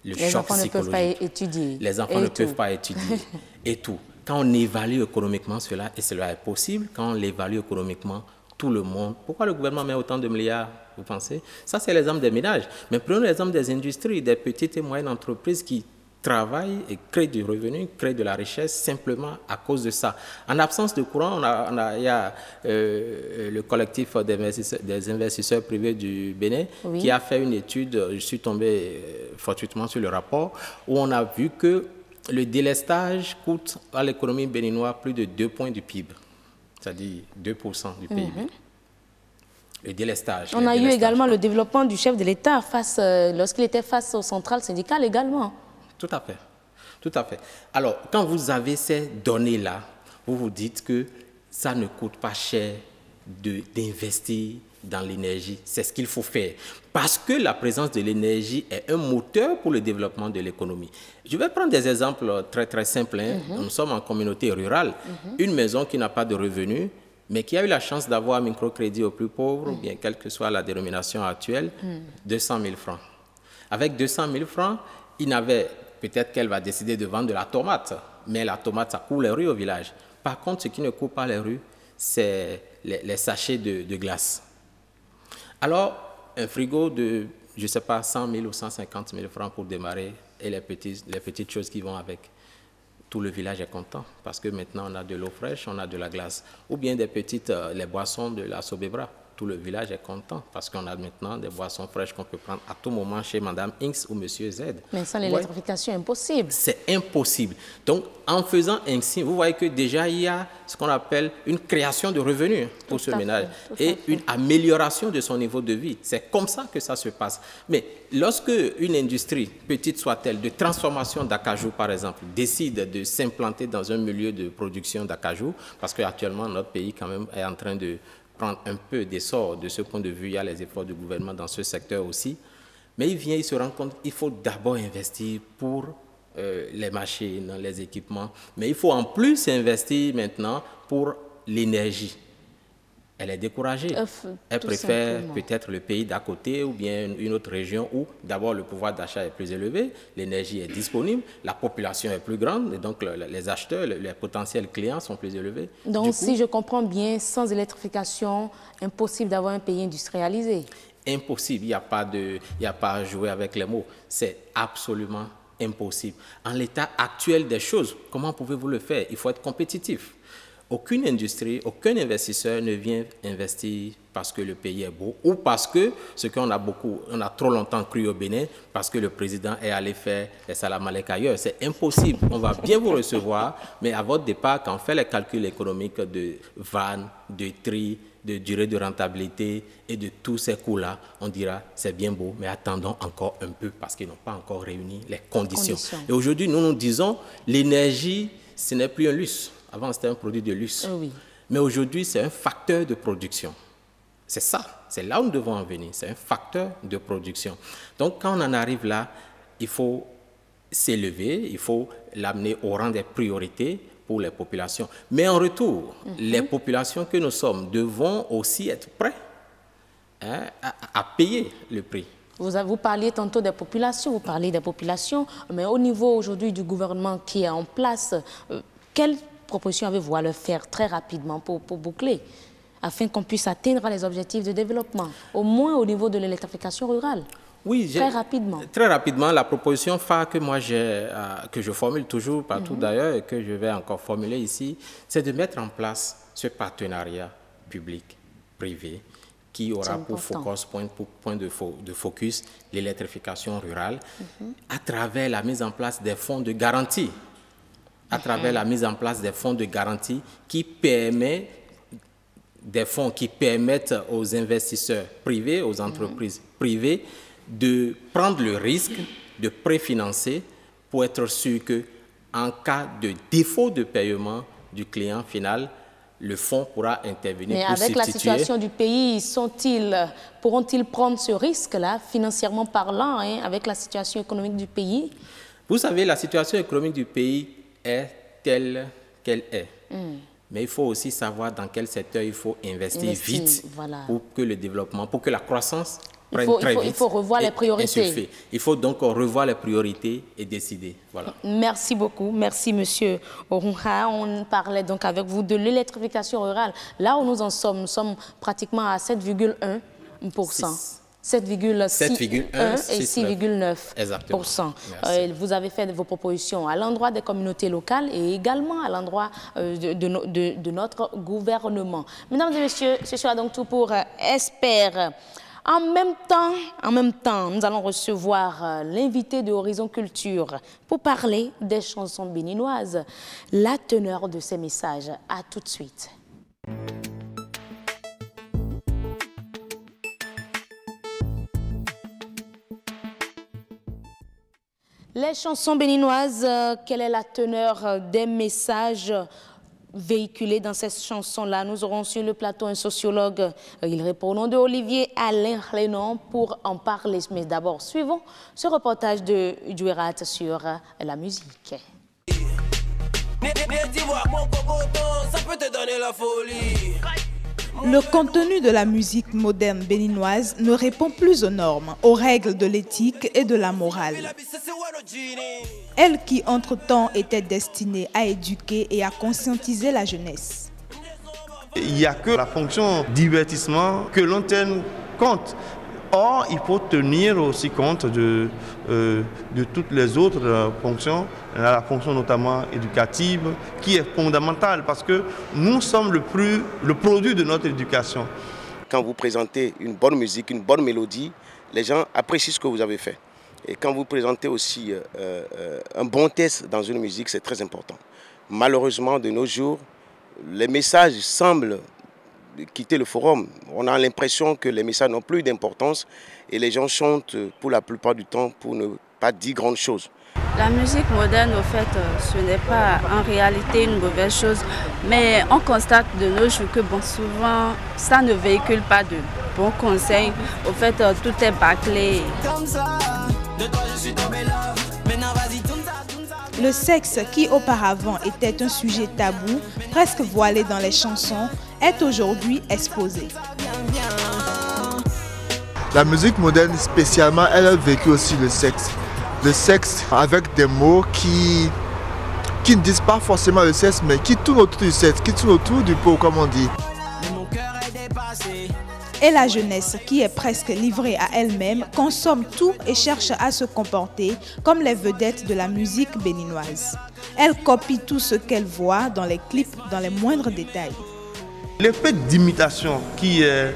Les enfants ne peuvent pas étudier. Les enfants ne peuvent pas étudier. Et tout. Quand on évalue économiquement cela, et cela est possible, quand on l'évalue économiquement, tout le monde, pourquoi le gouvernement met autant de milliards, vous pensez? Ça, c'est l'exemple des ménages. Mais prenons l'exemple des industries, des petites et moyennes entreprises qui travaillent et créent du revenu, créent de la richesse simplement à cause de ça. En absence de courant, il y a le collectif des investisseurs privés du Bénin qui a fait une étude, je suis tombé fortuitement sur le rapport, où on a vu que le délestage coûte à l'économie béninoise plus de 2 points du PIB, c'est-à-dire 2% du PIB. Le délestage. On a eu également le développement du chef de l'État lorsqu'il était face aux centrales syndicales également. Tout à fait. Tout à fait. Alors, quand vous avez ces données-là, vous vous dites que ça ne coûte pas cher d'investir dans l'énergie. C'est ce qu'il faut faire. Parce que la présence de l'énergie est un moteur pour le développement de l'économie. Je vais prendre des exemples très, très simples. Nous sommes en communauté rurale. Une maison qui n'a pas de revenus, mais qui a eu la chance d'avoir un microcrédit aux plus pauvres, bien quelle que soit la dénomination actuelle, 200 000 francs. Avec 200 000 francs, il n'avait... Peut-être qu'elle va décider de vendre de la tomate, mais la tomate, ça court les rues au village. Par contre, ce qui ne court pas les rues, c'est les sachets de glace. Alors, un frigo de, je ne sais pas, 100 000 ou 150 000 francs pour démarrer et les petites choses qui vont avec. Tout le village est content parce que maintenant, on a de l'eau fraîche, on a de la glace. Ou bien les boissons de la Sobebra. Tout le village est content parce qu'on a maintenant des boissons fraîches qu'on peut prendre à tout moment chez Madame Inks ou Monsieur Z. Mais sans l'électrification, impossible. C'est impossible. Donc, en faisant ainsi, vous voyez que déjà, il y a ce qu'on appelle une création de revenus pour ce ménage et une amélioration de son niveau de vie. C'est comme ça que ça se passe. Mais lorsque une industrie, petite soit-elle, de transformation d'acajou, par exemple, décide de s'implanter dans un milieu de production d'acajou, parce qu'actuellement, notre pays quand même est en train de prendre un peu d'essor de ce point de vue. Il y a les efforts du gouvernement dans ce secteur aussi. Mais il se rend compte qu'il faut d'abord investir pour les machines, les équipements. Mais il faut en plus investir maintenant pour l'énergie. Elle est découragée. Elle préfère peut-être le pays d'à côté ou bien une autre région où d'abord le pouvoir d'achat est plus élevé, l'énergie est disponible, la population est plus grande et donc les acheteurs, les potentiels clients sont plus élevés. Donc si je comprends bien, sans électrification, impossible d'avoir un pays industrialisé. Impossible, il n'y a pas à jouer avec les mots, c'est absolument impossible. En l'état actuel des choses, comment pouvez-vous le faire? Il faut être compétitif. Aucune industrie, aucun investisseur ne vient investir parce que le pays est beau ou parce que, ce qu'on a on a trop longtemps cru au Bénin, parce que le président est allé faire les salamalek ailleurs. C'est impossible. On va bien vous recevoir, mais à votre départ, quand on fait les calculs économiques de vannes, de tri, de durée de rentabilité et de tous ces coûts-là, on dira c'est bien beau, mais attendons encore un peu parce qu'ils n'ont pas encore réuni les conditions. Et aujourd'hui, nous disons l'énergie, ce n'est plus un luxe. Avant, c'était un produit de luxe. Oui. Mais aujourd'hui, c'est un facteur de production. C'est ça. C'est là où nous devons en venir. C'est un facteur de production. Donc, quand on en arrive là, il faut s'élever, il faut l'amener au rang des priorités pour les populations. Mais en retour, les populations que nous sommes devons aussi être prêts à payer le prix. Vous parliez tantôt des populations, vous parlez des populations, mais au niveau aujourd'hui du gouvernement qui est en place, quelle proposition avez-vous à le faire très rapidement pour boucler, afin qu'on puisse atteindre les objectifs de développement, au moins au niveau de l'électrification rurale? Oui, très rapidement. Très rapidement, la proposition phare que moi que je formule toujours partout d'ailleurs et que je vais encore formuler ici, c'est de mettre en place ce partenariat public-privé qui aura pour point de focus l'électrification rurale à travers la mise en place des fonds de garantie. À travers la mise en place des fonds de garantie qui permettent aux investisseurs privés, aux entreprises privées de prendre le risque de préfinancer pour être sûr qu'en cas de défaut de paiement du client final, le fonds pourra intervenir pour substituer. Mais avec la situation du pays, pourront-ils prendre ce risque-là, financièrement parlant, avec la situation économique du pays? Vous savez, la situation économique du pays est telle qu'elle est. Mais il faut aussi savoir dans quel secteur il faut investir vite pour que le développement, pour que la croissance prenne très vite. Il faut revoir les priorités. Il faut donc revoir les priorités et décider. Voilà. Merci beaucoup. Merci, Monsieur Orunha. On parlait donc avec vous de l'électrification rurale. Là où nous en sommes, nous sommes pratiquement à 7,1%. 7,6 et 6,9%. Vous avez fait vos propositions à l'endroit des communautés locales et également à l'endroit de notre gouvernement. Mesdames et messieurs, ce sera donc tout pour Espère. En même temps, nous allons recevoir l'invité de Horizon Culture pour parler des chansons béninoises. La teneur de ces messages. À tout de suite. Les chansons béninoises, quelle est la teneur des messages véhiculés dans ces chansons-là? Nous aurons sur le plateau un sociologue. Il répond au nom de Olivier Alain Lénon pour en parler. Mais d'abord, suivons ce reportage de Duerat sur la musique. Dis-moi, mon cocoton, ça peut te donner la folie. Le contenu de la musique moderne béninoise ne répond plus aux normes, aux règles de l'éthique et de la morale. Elle qui, entre-temps, était destinée à éduquer et à conscientiser la jeunesse. Il n'y a que la fonction divertissement que l'on tienne compte. Or, il faut tenir aussi compte de toutes les autres fonctions, la fonction notamment éducative, qui est fondamentale parce que nous sommes le produit de notre éducation. Quand vous présentez une bonne musique, une bonne mélodie, les gens apprécient ce que vous avez fait. Et quand vous présentez aussi un bon texte dans une musique, c'est très important. Malheureusement, de nos jours, les messages semblent quitter le forum. On a l'impression que les messages n'ont plus d'importance et les gens chantent pour la plupart du temps pour ne pas dire grandes choses. La musique moderne, au fait, ce n'est pas en réalité une mauvaise chose, mais on constate de nos jours que souvent, ça ne véhicule pas de bons conseils. Au fait, tout est bâclé. Le sexe, qui auparavant était un sujet tabou, presque voilé dans les chansons, est aujourd'hui exposé. La musique moderne spécialement, elle a vécu aussi le sexe. Le sexe avec des mots qui ne disent pas forcément le sexe, mais qui tournent autour du sexe, qui tournent autour du pot, comme on dit. Et la jeunesse, qui est presque livrée à elle-même, consomme tout et cherche à se comporter comme les vedettes de la musique béninoise. Elle copie tout ce qu'elle voit dans les clips dans les moindres détails. L'effet d'imitation qui est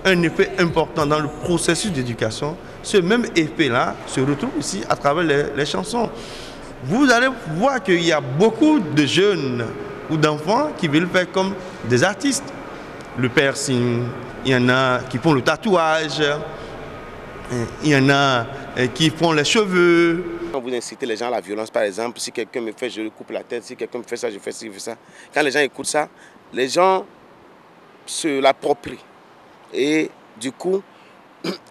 un effet important dans le processus d'éducation, ce même effet-là se retrouve ici à travers les chansons. Vous allez voir qu'il y a beaucoup de jeunes ou d'enfants qui veulent faire comme des artistes. Le piercing, il y en a qui font le tatouage, il y en a qui font les cheveux. Quand vous incitez les gens à la violence, par exemple, si quelqu'un me fait, je lui coupe la tête, si quelqu'un me fait ça, je fais ci, je fais ça. Quand les gens écoutent ça, les gens se l'approprient. Et du coup,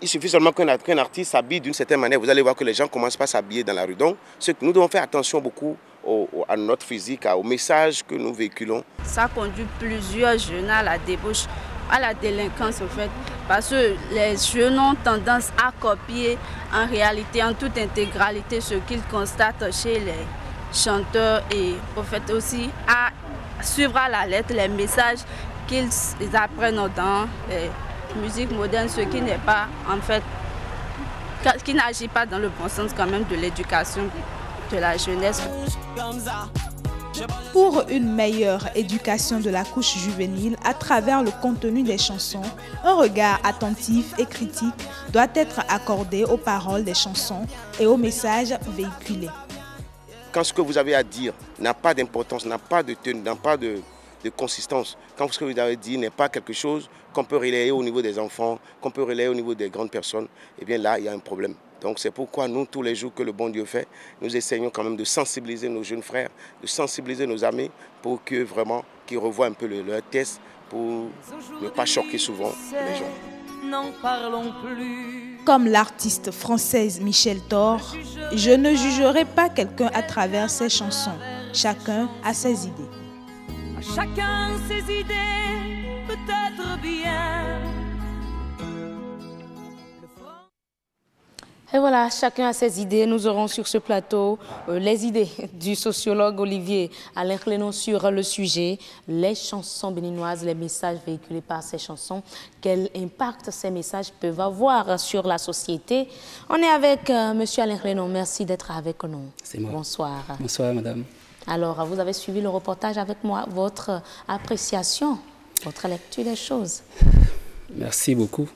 il suffit seulement qu'un artiste s'habille d'une certaine manière. Vous allez voir que les gens commencent pas à s'habiller dans la rue. Donc, nous devons faire attention beaucoup à notre physique, au message que nous véhiculons. Ça conduit plusieurs jeunes à la débauche, à la délinquance au fait. Parce que les jeunes ont tendance à copier en réalité, en toute intégralité, ce qu'ils constatent chez les chanteurs et au fait aussi à suivre à la lettre les messages qu'ils apprennent dans les musique moderne, ce qui n'est pas, en fait, qui n'agit pas dans le bon sens quand même de l'éducation de la jeunesse. Pour une meilleure éducation de la couche juvénile à travers le contenu des chansons, un regard attentif et critique doit être accordé aux paroles des chansons et aux messages véhiculés. Quand ce que vous avez à dire n'a pas d'importance, n'a pas de tenue, n'a pas de consistance, quand ce que vous avez dit n'est pas quelque chose qu'on peut relayer au niveau des enfants, qu'on peut relayer au niveau des grandes personnes, eh bien là, il y a un problème. Donc c'est pourquoi nous, tous les jours que le bon Dieu fait, nous essayons quand même de sensibiliser nos jeunes frères, de sensibiliser nos amis pour que vraiment, qu'ils revoient un peu leur test pour ne pas choquer souvent les gens. N'en parlons plus. Comme l'artiste française Michel Thor, je ne jugerai pas quelqu'un à travers ses chansons. Chacun a ses idées. Chacun ses idées, peut-être bien. Et voilà, chacun a ses idées. Nous aurons sur ce plateau les idées du sociologue Olivier Alain Clénon sur le sujet, les chansons béninoises, les messages véhiculés par ces chansons, quel impact ces messages peuvent avoir sur la société. On est avec M. Alain Clénon. Merci d'être avec nous. C'est moi. Bonsoir. Bonsoir, madame. Alors, vous avez suivi le reportage avec moi, votre appréciation, votre lecture des choses. Merci beaucoup.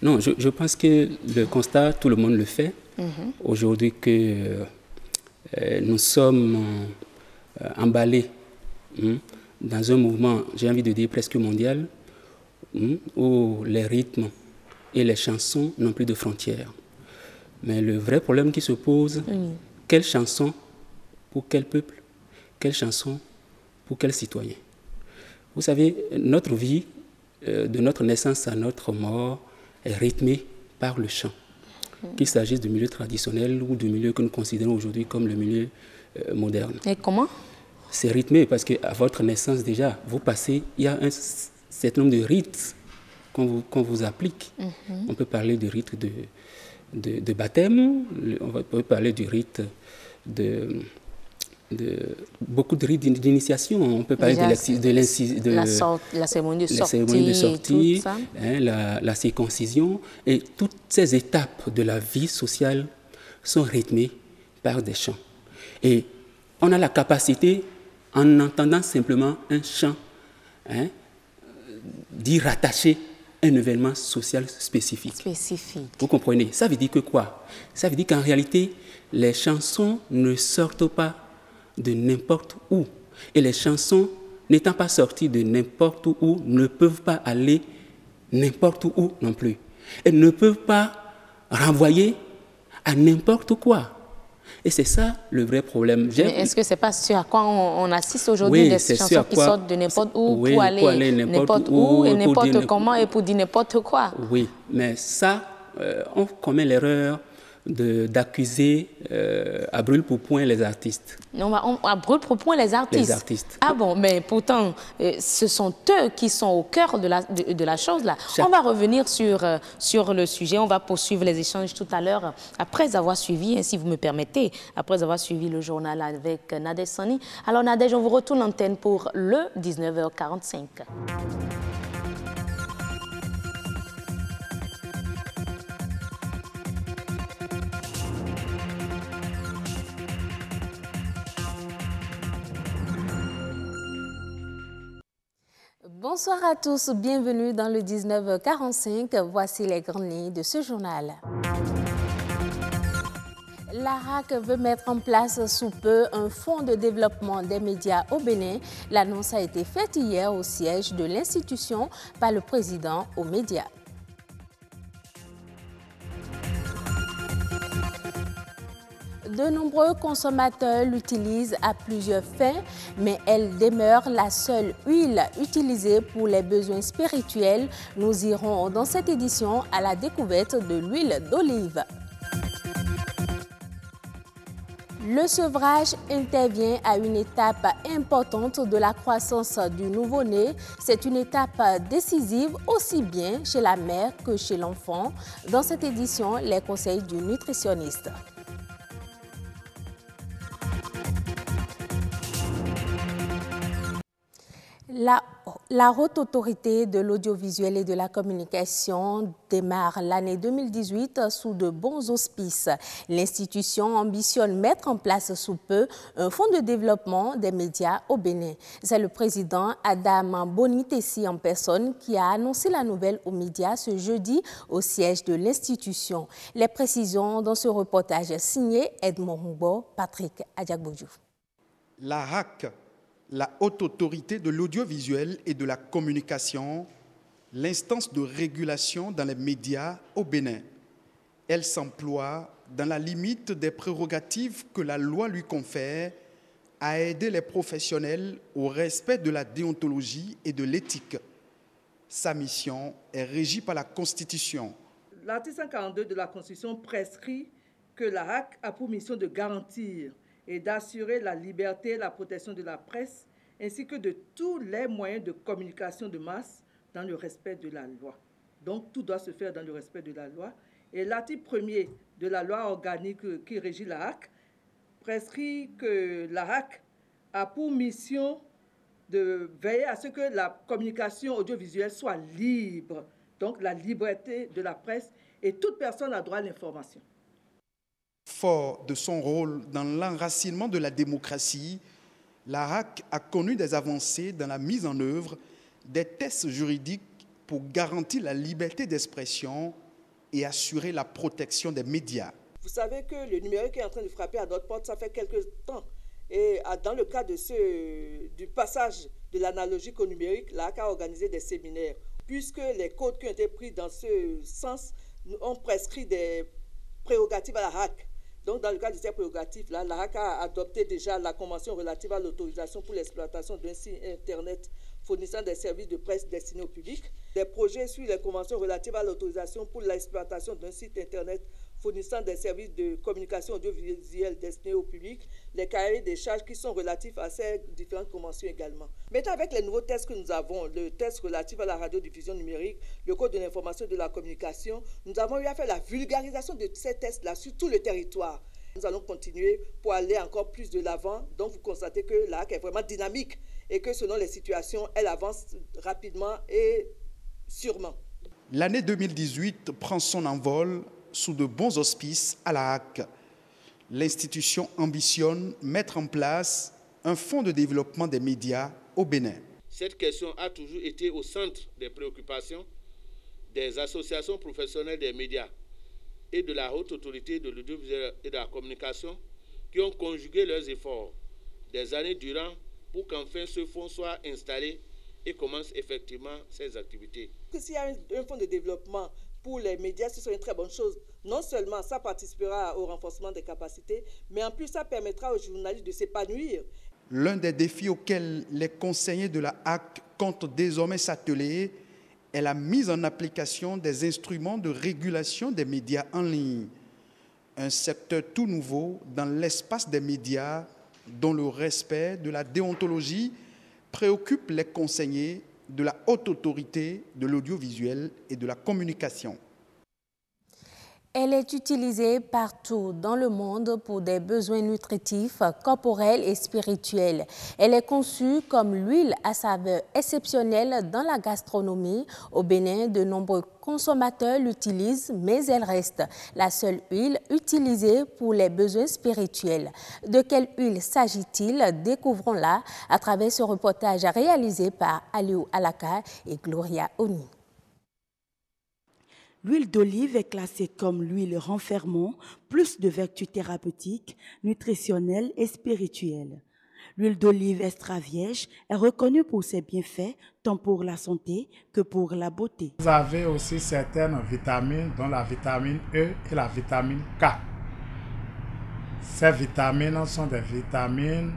Non, je pense que le constat, tout le monde le fait. Aujourd'hui que nous sommes emballés dans un mouvement, j'ai envie de dire presque mondial, où les rythmes et les chansons n'ont plus de frontières. Mais le vrai problème qui se pose, quelle chanson pour quel peuple? Quelle chanson pour quel citoyen? Vous savez, notre vie, de notre naissance à notre mort, est rythmée par le chant. Qu'il s'agisse du milieu traditionnel ou du milieu que nous considérons aujourd'hui comme le milieu moderne. Et comment? C'est rythmé parce qu'à votre naissance déjà, vous passez, il y a un certain nombre de rites qu'on vous applique. On peut parler du rite de baptême, on peut parler du rite beaucoup de rites d'initiation. On peut parler la cérémonie de sortie, la circoncision. Et toutes ces étapes de la vie sociale sont rythmées par des chants. Et on a la capacité, en entendant simplement un chant, d'y rattacher un événement social spécifique. Vous comprenez? Ça veut dire que quoi? Ça veut dire qu'en réalité, les chansons ne sortent pas de n'importe où. Et les chansons, n'étant pas sorties de n'importe où, ne peuvent pas aller n'importe où non plus. Elles ne peuvent pas renvoyer à n'importe quoi. Et c'est ça le vrai problème. Mais est-ce que ce n'est pas ce à quoi on assiste aujourd'hui, des chansons qui sortent de n'importe où pour aller n'importe où et n'importe comment et pour dire n'importe quoi? Oui, mais ça, on commet l'erreur d'accuser à brûle-pourpoint les artistes. Non, à brûle-pourpoint les artistes. Les artistes. Ah bon, mais pourtant, ce sont eux qui sont au cœur de la chose là. On va revenir sur le sujet, on va poursuivre les échanges tout à l'heure, après avoir suivi, si vous me permettez, après avoir suivi le journal avec Nadège Sani. Alors Nadège, on vous retourne l'antenne pour le 19h45. Bonsoir à tous, bienvenue dans le 1945. Voici les grandes lignes de ce journal. L'ARAC veut mettre en place sous peu un fonds de développement des médias au Bénin. L'annonce a été faite hier au siège de l'institution par le président aux médias. De nombreux consommateurs l'utilisent à plusieurs fins, mais elle demeure la seule huile utilisée pour les besoins spirituels. Nous irons dans cette édition à la découverte de l'huile d'olive. Le sevrage intervient à une étape importante de la croissance du nouveau-né. C'est une étape décisive aussi bien chez la mère que chez l'enfant. Dans cette édition, les conseils du nutritionniste. La Haute Autorité de l'Audiovisuel et de la Communication démarre l'année 2018 sous de bons auspices. L'institution ambitionne mettre en place sous peu un fonds de développement des médias au Bénin. C'est le président Adam Bonitessi en personne qui a annoncé la nouvelle aux médias ce jeudi au siège de l'institution. Les précisions dans ce reportage signé Edmond Moubo, Patrick Adjagboudjou. La HAC, la Haute Autorité de l'Audiovisuel et de la Communication, l'instance de régulation dans les médias au Bénin. Elle s'emploie, dans la limite des prérogatives que la loi lui confère, à aider les professionnels au respect de la déontologie et de l'éthique. Sa mission est régie par la Constitution. L'article 142 de la Constitution prescrit que la HAC a pour mission de garantir et d'assurer la liberté et la protection de la presse, ainsi que de tous les moyens de communication de masse dans le respect de la loi. Donc, tout doit se faire dans le respect de la loi. Et l'article 1er de la loi organique qui régit la HAC prescrit que la HAC a pour mission de veiller à ce que la communication audiovisuelle soit libre, donc la liberté de la presse, et toute personne a droit à l'information. Fort de son rôle dans l'enracinement de la démocratie, la HAC a connu des avancées dans la mise en œuvre des tests juridiques pour garantir la liberté d'expression et assurer la protection des médias. Vous savez que le numérique est en train de frapper à notre porte, ça fait quelques temps. Et dans le cas du passage de l'analogique au numérique, la HAC a organisé des séminaires. Puisque les codes qui ont été pris dans ce sens ont prescrit des prérogatives à la HAC. Donc, dans le cadre de ces prérogatives-là, la HAC a adopté déjà la Convention relative à l'autorisation pour l'exploitation d'un site Internet fournissant des services de presse destinés au public. Des projets suivent les conventions relatives à l'autorisation pour l'exploitation d'un site Internet fournissant des services de communication audiovisuelle destinés au public, les cahiers des charges qui sont relatifs à ces différentes conventions également. Maintenant, avec les nouveaux tests que nous avons, le test relatif à la radiodiffusion numérique, le code de l'information et de la communication, nous avons eu à faire la vulgarisation de ces tests-là sur tout le territoire. Nous allons continuer pour aller encore plus de l'avant. Donc, vous constatez que la HAC est vraiment dynamique et que selon les situations, elle avance rapidement et sûrement. L'année 2018 prend son envol sous de bons auspices à la HAC. L'institution ambitionne mettre en place un fonds de développement des médias au Bénin. Cette question a toujours été au centre des préoccupations des associations professionnelles des médias et de la Haute Autorité de l'Audiovisuel et de la Communication qui ont conjugué leurs efforts des années durant pour qu'enfin ce fonds soit installé et commence effectivement ses activités. S'il y a un fonds de développement pour les médias, ce serait une très bonne chose. Non seulement ça participera au renforcement des capacités, mais en plus ça permettra aux journalistes de s'épanouir. L'un des défis auxquels les conseillers de la HAC comptent désormais s'atteler est la mise en application des instruments de régulation des médias en ligne. Un secteur tout nouveau dans l'espace des médias dont le respect de la déontologie préoccupe les conseillers de la Haute Autorité de l'Audiovisuel et de la Communication. Elle est utilisée partout dans le monde pour des besoins nutritifs, corporels et spirituels. Elle est conçue comme l'huile à saveur exceptionnelle dans la gastronomie. Au Bénin, de nombreux consommateurs l'utilisent, mais elle reste la seule huile utilisée pour les besoins spirituels. De quelle huile s'agit-il? Découvrons-la à travers ce reportage réalisé par Aliou Alaka et Gloria Oni. L'huile d'olive est classée comme l'huile renfermant plus de vertus thérapeutiques, nutritionnelles et spirituelles. L'huile d'olive extra vierge est reconnue pour ses bienfaits tant pour la santé que pour la beauté. Vous avez aussi certaines vitamines, dont la vitamine E et la vitamine K. Ces vitamines sont des vitamines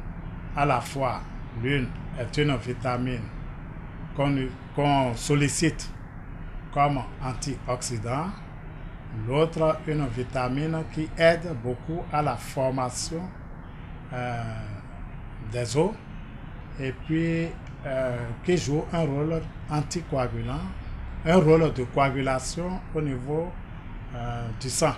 à la fois. L'une est une vitamine qu'on sollicite comme antioxydant, l'autre une vitamine qui aide beaucoup à la formation des os et puis qui joue un rôle anticoagulant, un rôle de coagulation au niveau du sang.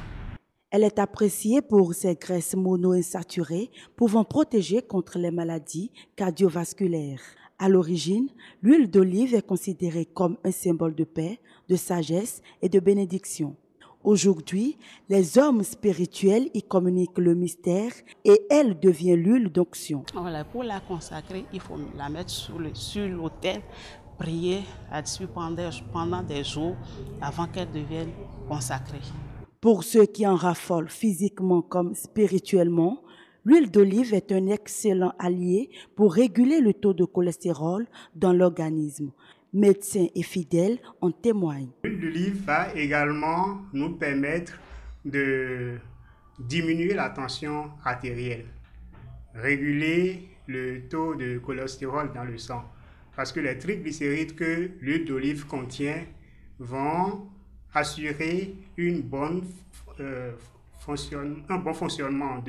Elle est appréciée pour ses graisses monoinsaturées pouvant protéger contre les maladies cardiovasculaires. À l'origine, l'huile d'olive est considérée comme un symbole de paix, de sagesse et de bénédiction. Aujourd'hui, les hommes spirituels y communiquent le mystère et elle devient l'huile d'onction. Voilà, pour la consacrer, il faut la mettre sur l'autel, prier là-dessus pendant des jours avant qu'elle devienne consacrée. Pour ceux qui en raffolent physiquement comme spirituellement, l'huile d'olive est un excellent allié pour réguler le taux de cholestérol dans l'organisme. Médecins et fidèles en témoignent. L'huile d'olive va également nous permettre de diminuer la tension artérielle, réguler le taux de cholestérol dans le sang. Parce que les triglycérides que l'huile d'olive contient vont assurer un bon fonctionnement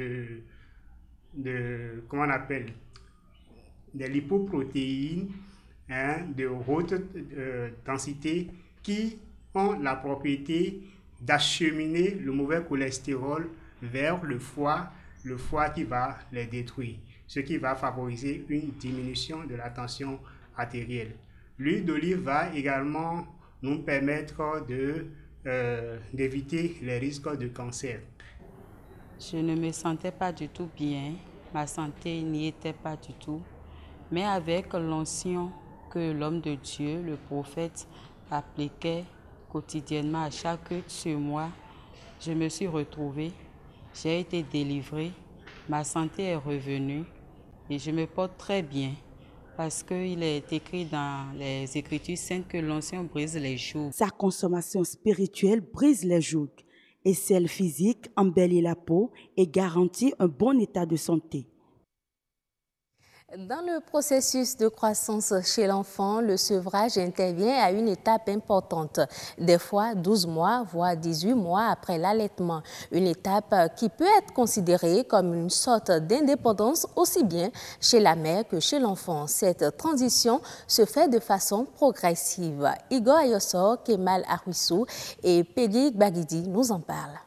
comment on appelle, des lipoprotéines de haute densité qui ont la propriété d'acheminer le mauvais cholestérol vers le foie qui va les détruire, ce qui va favoriser une diminution de la tension artérielle. L'huile d'olive va également nous permettre d'éviter les risques de cancer. Je ne me sentais pas du tout bien, ma santé n'y était pas du tout, mais avec l'onction que l'homme de Dieu, le prophète, appliquait quotidiennement à chaque mois, je me suis retrouvée, j'ai été délivrée, ma santé est revenue et je me porte très bien parce qu'il est écrit dans les Écritures saintes que l'onction brise les jougs. Sa consommation spirituelle brise les jougs et celle physique embellit la peau et garantit un bon état de santé. Dans le processus de croissance chez l'enfant, le sevrage intervient à une étape importante, des fois 12 mois, voire 18 mois après l'allaitement. Une étape qui peut être considérée comme une sorte d'indépendance aussi bien chez la mère que chez l'enfant. Cette transition se fait de façon progressive. Igor Ayossor, Kemal Arwissou et Peggy Bagidi nous en parlent.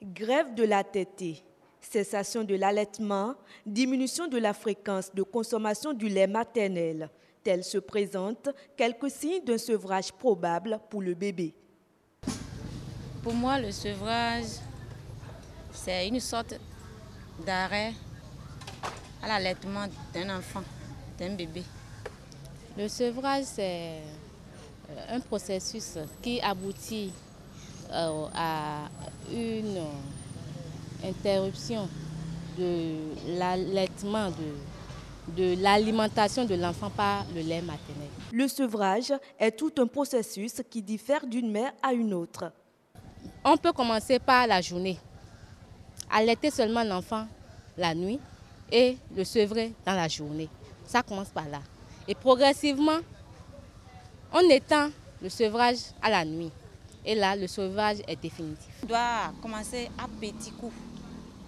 Grève de la tétée. Cessation de l'allaitement, diminution de la fréquence de consommation du lait maternel. Tels se présentent quelques signes d'un sevrage probable pour le bébé. Pour moi, le sevrage, c'est une sorte d'arrêt à l'allaitement d'un enfant, d'un bébé. Le sevrage, c'est un processus qui aboutit à une interruption de l'allaitement, de l'alimentation de l'enfant par le lait maternel. Le sevrage est tout un processus qui diffère d'une mère à une autre. On peut commencer par la journée, allaiter seulement l'enfant la nuit et le sevrer dans la journée. Ça commence par là. Et progressivement, on étend le sevrage à la nuit. Et là, le sevrage est définitif. On doit commencer à petits coups.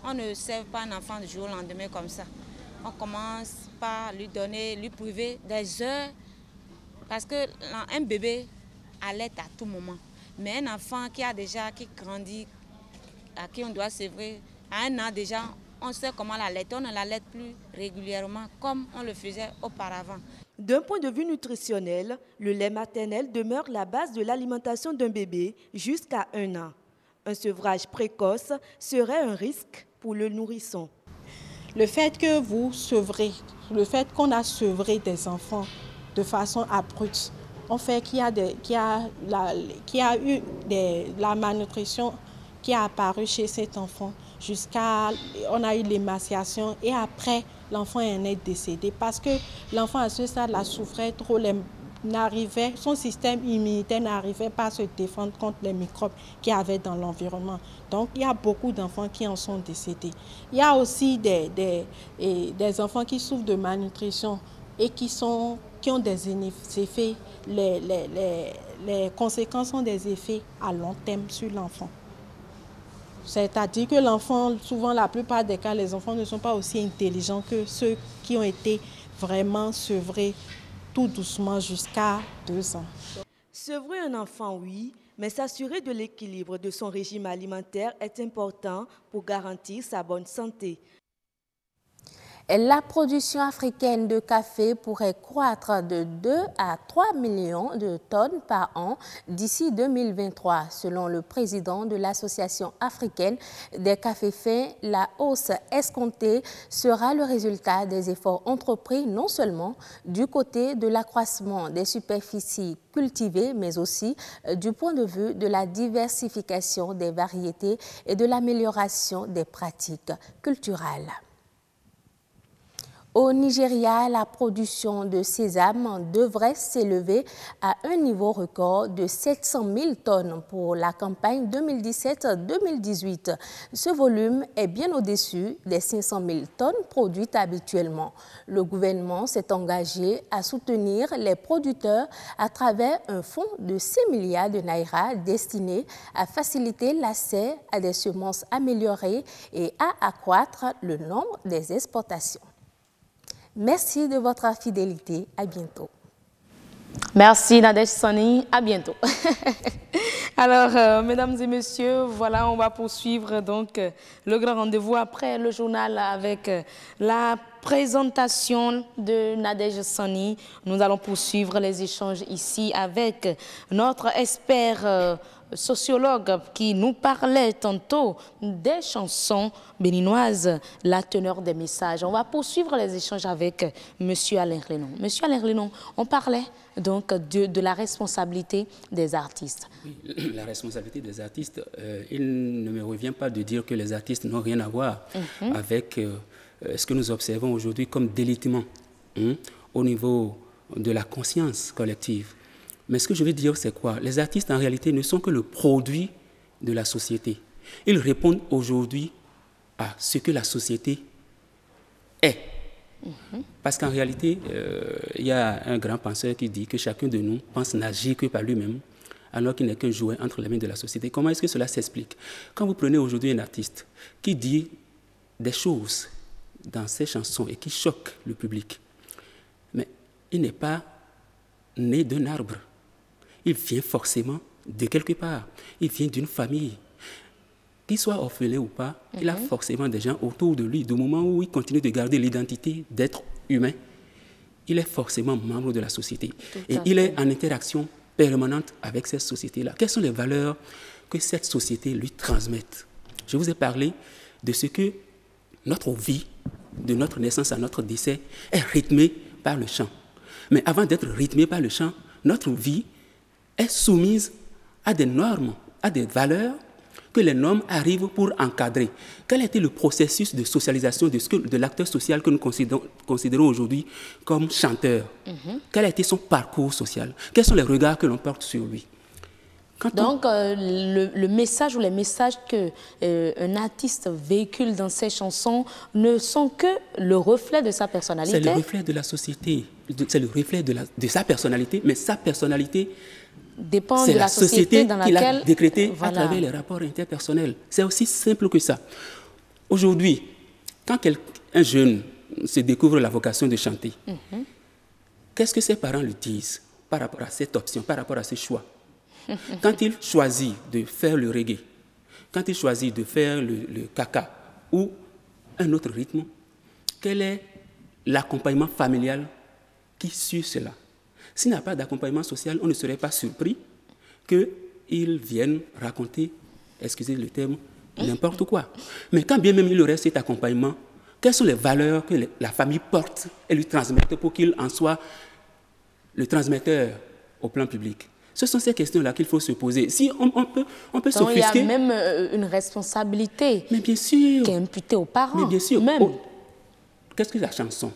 On ne sève pas un enfant du jour au lendemain comme ça. On commence par lui priver des heures. Parce qu'un bébé allaite à tout moment. Mais un enfant qui grandit, à qui on doit sevrer, à 1 an déjà, on sait comment l'allaiter. On ne l'allaite plus régulièrement comme on le faisait auparavant. D'un point de vue nutritionnel, le lait maternel demeure la base de l'alimentation d'un bébé jusqu'à 1 an. Un sevrage précoce serait un risque pour le nourrisson. Le fait que vous sevrez, le fait qu'on a sevré des enfants de façon abrupte, on fait qu'il y a eu la malnutrition qui a apparu chez cet enfant on a eu l'émaciation et après l'enfant est décédé parce que l'enfant à ce stade souffrait trop, son système immunitaire n'arrivait pas à se défendre contre les microbes qu'il y avait dans l'environnement. Donc il y a beaucoup d'enfants qui en sont décédés. Il y a aussi des enfants qui souffrent de malnutrition et qui ont des effets, les conséquences sont des effets à long terme sur l'enfant. C'est-à-dire que l'enfant, souvent la plupart des cas, les enfants ne sont pas aussi intelligents que ceux qui ont été vraiment sevrés tout doucement jusqu'à 2 ans. Sevrer un enfant, oui, mais s'assurer de l'équilibre de son régime alimentaire est important pour garantir sa bonne santé. La production africaine de café pourrait croître de 2 à 3 millions de tonnes par an d'ici 2023. Selon le président de l'Association africaine des cafés fins, la hausse escomptée sera le résultat des efforts entrepris non seulement du côté de l'accroissement des superficies cultivées, mais aussi du point de vue de la diversification des variétés et de l'amélioration des pratiques culturelles. Au Nigeria, la production de sésame devrait s'élever à un niveau record de 700 000 tonnes pour la campagne 2017-2018. Ce volume est bien au-dessus des 500 000 tonnes produites habituellement. Le gouvernement s'est engagé à soutenir les producteurs à travers un fonds de 6 milliards de naira destiné à faciliter l'accès à des semences améliorées et à accroître le nombre des exportations. Merci de votre fidélité. À bientôt. Merci Nadège Sani. À bientôt. Alors, mesdames et messieurs, voilà, on va poursuivre donc le grand rendez-vous après le journal avec la présentation de Nadège Sani. Nous allons poursuivre les échanges ici avec notre expert sociologue qui nous parlait tantôt des chansons béninoises, la teneur des messages. On va poursuivre les échanges avec M. Alain Renon. M. Alain Renon, on parlait donc de la responsabilité des artistes. Oui, la responsabilité des artistes, il ne me revient pas de dire que les artistes n'ont rien à voir avec ce que nous observons aujourd'hui comme délitement au niveau de la conscience collective. Mais ce que je veux dire, c'est quoi? Les artistes, en réalité, ne sont que le produit de la société. Ils répondent aujourd'hui à ce que la société est. Parce qu'en réalité, il y a un grand penseur qui dit que chacun de nous pense n'agir que par lui-même, alors qu'il n'est qu'un jouet entre les mains de la société. Comment est-ce que cela s'explique? Quand vous prenez aujourd'hui un artiste qui dit des choses dans ses chansons et qui choquent le public, mais il n'est pas né d'un arbre. Il vient forcément de quelque part. Il vient d'une famille. Qu'il soit orphelin ou pas, il a forcément des gens autour de lui. Du moment où il continue de garder l'identité d'être humain, il est forcément membre de la société. Et il est en interaction permanente avec cette société-là. Quelles sont les valeurs que cette société lui transmet? Je vous ai parlé de ce que notre vie, de notre naissance à notre décès, est rythmée par le chant. Mais avant d'être rythmée par le chant, notre vie est soumise à des normes, à des valeurs que les normes arrivent pour encadrer. Quel a été le processus de socialisation de l'acteur social que nous considérons aujourd'hui comme chanteur? Quel a été son parcours social? Quels sont les regards que l'on porte sur lui? Donc, le message ou les messages qu'un artiste véhicule dans ses chansons ne sont que le reflet de sa personnalité. C'est le reflet de la société, c'est le reflet de sa personnalité, mais sa personnalité dépend de la société dans laquelle... qu'il a décrété à travers les rapports interpersonnels. C'est aussi simple que ça. Aujourd'hui, quand un jeune se découvre la vocation de chanter, qu'est-ce que ses parents lui disent par rapport à cette option, par rapport à ce choix? Quand il choisit de faire le reggae, quand il choisit de faire le kaka ou un autre rythme, quel est l'accompagnement familial qui suit cela? S'il n'y a pas d'accompagnement social, on ne serait pas surpris qu'ils viennent raconter, excusez le terme, n'importe quoi. Mais quand bien même il aurait cet accompagnement, quelles sont les valeurs que la famille porte et lui transmette pour qu'il en soit le transmetteur au plan public? Ce sont ces questions-là qu'il faut se poser. Si on peut s'offusquer. Il y a même une responsabilité qui est imputée aux parents. Mais bien sûr. Même. Qu'est-ce que la chanson?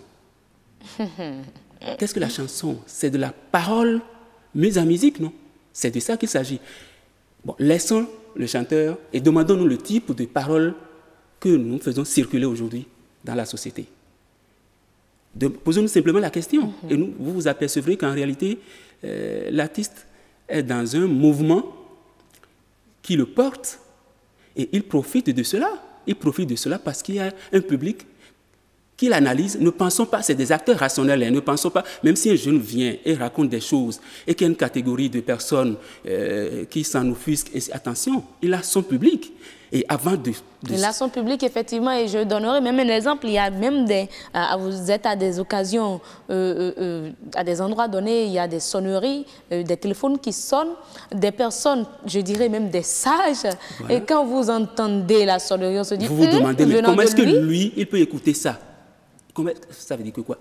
Qu'est-ce que la chanson? C'est de la parole mise en musique, non? C'est de ça qu'il s'agit. Bon, laissons le chanteur et demandons-nous le type de parole que nous faisons circuler aujourd'hui dans la société. Posons-nous simplement la question. Et vous vous apercevrez qu'en réalité, l'artiste est dans un mouvement qui le porte et il profite de cela. Il profite de cela parce qu'il y a un public qui l'analyse. Ne pensons pas, c'est des acteurs rationnels, ne pensons pas, même si un jeune vient et raconte des choses et qu'il y a une catégorie de personnes qui s'en offusquent, attention, il a son public. Et avant Il a son public, effectivement, et je donnerai même un exemple. Il y a même vous êtes à des occasions, à des endroits donnés, il y a des sonneries, des téléphones qui sonnent, des personnes, je dirais même des sages. Voilà. Et quand vous entendez la sonnerie, on se dit, vous vous demandez, mais comment est-ce que lui, il peut écouter ça? Ça veut dire que quoi?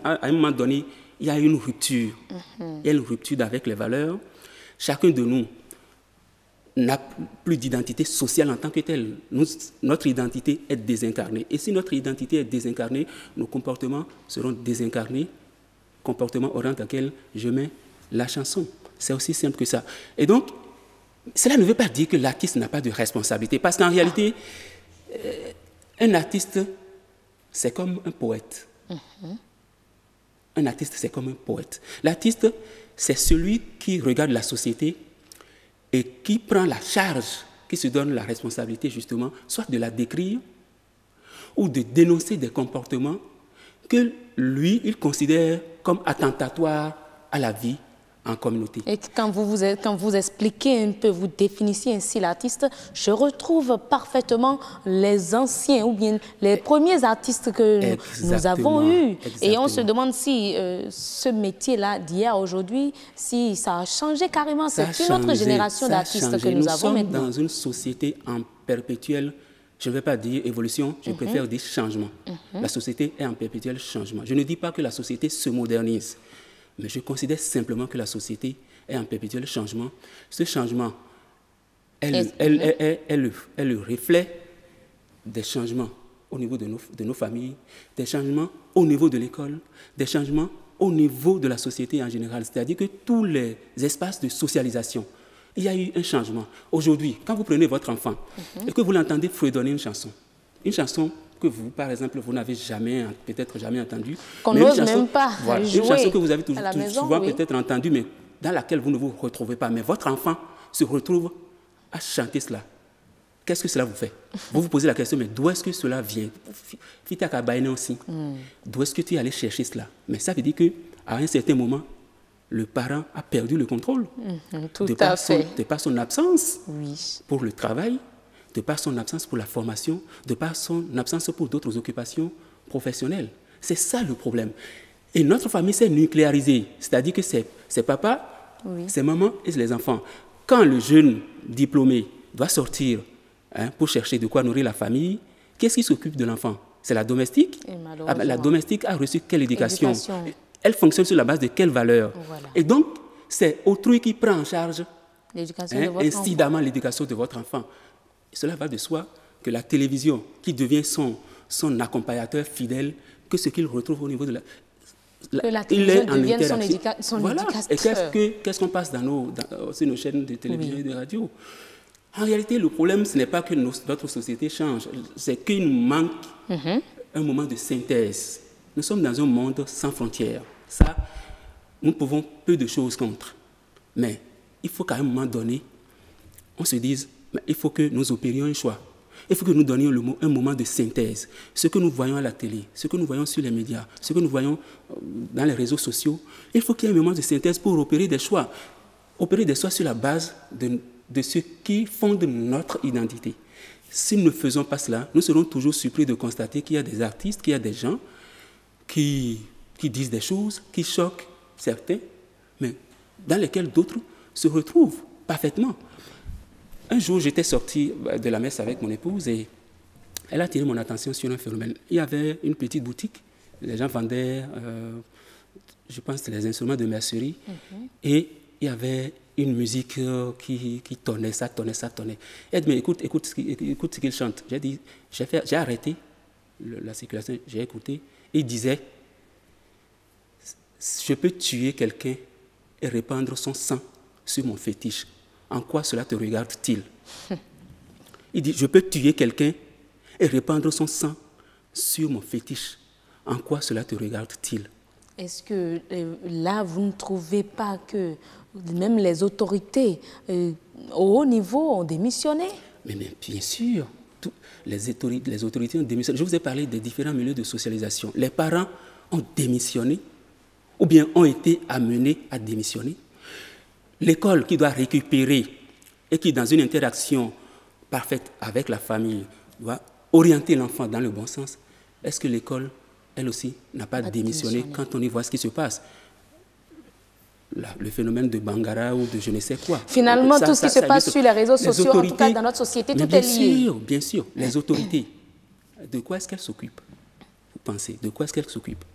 À un moment donné, il y a une rupture. Il y a une rupture avec les valeurs. Chacun de nous n'a plus d'identité sociale en tant que telle. Notre identité est désincarnée. Et si notre identité est désincarnée, nos comportements seront désincarnés, comportements au rang dans lequel je mets la chanson. C'est aussi simple que ça. Et donc, cela ne veut pas dire que l'artiste n'a pas de responsabilité, parce qu'en réalité, un artiste, c'est comme un poète. Un artiste, c'est comme un poète. L'artiste, c'est celui qui regarde la société et qui prend la charge, qui se donne la responsabilité justement, soit de la décrire ou de dénoncer des comportements que lui, il considère comme attentatoires à la vie en communauté. Et quand vous expliquez un peu, vous définissez ainsi l'artiste, je retrouve parfaitement les anciens ou bien les premiers artistes que nous avons eus. Et on se demande si ce métier-là d'hier à aujourd'hui, si ça a changé carrément. C'est une autre génération d'artistes que nous avons maintenant. Dans une société en perpétuelle, je ne vais pas dire évolution, je préfère dire changement. La société est en perpétuel changement. Je ne dis pas que la société se modernise, mais je considère simplement que la société est en perpétuel changement. Ce changement est le reflet des changements au niveau de nos familles, des changements au niveau de l'école, des changements au niveau de la société en général. C'est-à-dire que tous les espaces de socialisation, il y a eu un changement. Aujourd'hui, quand vous prenez votre enfant et que vous l'entendez fredonner une chanson que vous, par exemple, vous n'avez peut-être jamais entendue. Qu'on n'ose même pas jouer. Une chanson que vous avez souvent peut-être entendue, mais dans laquelle vous ne vous retrouvez pas. Mais votre enfant se retrouve à chanter cela. Qu'est-ce que cela vous fait? Vous vous posez la question, mais d'où est-ce que cela vient? Aussi. D'où est-ce que tu es allé chercher cela? Mais ça veut dire qu'à un certain moment, le parent a perdu le contrôle. De par son absence pour le travail, de par son absence pour la formation, de par son absence pour d'autres occupations professionnelles. C'est ça le problème. Et notre famille s'est nucléarisée, c'est-à-dire que c'est papa, c'est maman et les enfants. Quand le jeune diplômé doit sortir pour chercher de quoi nourrir la famille, qu'est-ce qui s'occupe de l'enfant? C'est la domestique. La domestique a reçu quelle éducation? Elle fonctionne sur la base de quelles valeurs? Et donc, c'est autrui qui prend en charge incidemment l'éducation de votre enfant. Cela va de soi que la télévision, qui devient son accompagnateur fidèle, que ce qu'il retrouve au niveau de la télévision devienne son éducateur. Et qu'est-ce qu'on passe sur nos chaînes de télévision et de radio? En réalité, le problème, ce n'est pas que notre société change, c'est qu'il nous manque un moment de synthèse. Nous sommes dans un monde sans frontières. Ça, nous pouvons peu de choses contre. Mais il faut qu'à un moment donné, on se dise, il faut que nous opérions un choix. Il faut que nous donnions un moment de synthèse. Ce que nous voyons à la télé, ce que nous voyons sur les médias, ce que nous voyons dans les réseaux sociaux, il faut qu'il y ait un moment de synthèse pour opérer des choix. opérer des choix sur la base de ce qui fonde notre identité. Si nous ne faisons pas cela, nous serons toujours surpris de constater qu'il y a des artistes, qu'il y a des gens qui disent des choses, qui choquent certains, mais dans lesquels d'autres se retrouvent parfaitement. Un jour, j'étais sorti de la messe avec mon épouse et elle a attiré mon attention sur un phénomène. Il y avait une petite boutique, les gens vendaient, je pense, les instruments de mercerie, et il y avait une musique qui tonnait, ça tonnait. Elle dit, mais écoute ce qu'il chante. J'ai dit, j'ai arrêté la circulation, j'ai écouté. Il disait, je peux tuer quelqu'un et répandre son sang sur mon fétiche. En quoi cela te regarde-t-il? Il dit, je peux tuer quelqu'un et répandre son sang sur mon fétiche. En quoi cela te regarde-t-il? Est-ce que là, vous ne trouvez pas que même les autorités au haut niveau ont démissionné? Mais bien sûr, les autorités ont démissionné. Je vous ai parlé des différents milieux de socialisation. Les parents ont démissionné ou bien ont été amenés à démissionner. L'école qui doit récupérer et qui, dans une interaction parfaite avec la famille, doit orienter l'enfant dans le bon sens, est-ce que l'école, elle aussi, n'a pas démissionné quand on y voit ce qui se passe? Le phénomène de Bangara ou de je ne sais quoi. Finalement, tout ce qui se passe sur les réseaux sociaux, en tout cas dans notre société, tout est lié. Bien sûr, les autorités, de quoi est-ce qu'elles s'occupent? Vous pensez, de quoi est-ce qu'elles s'occupent?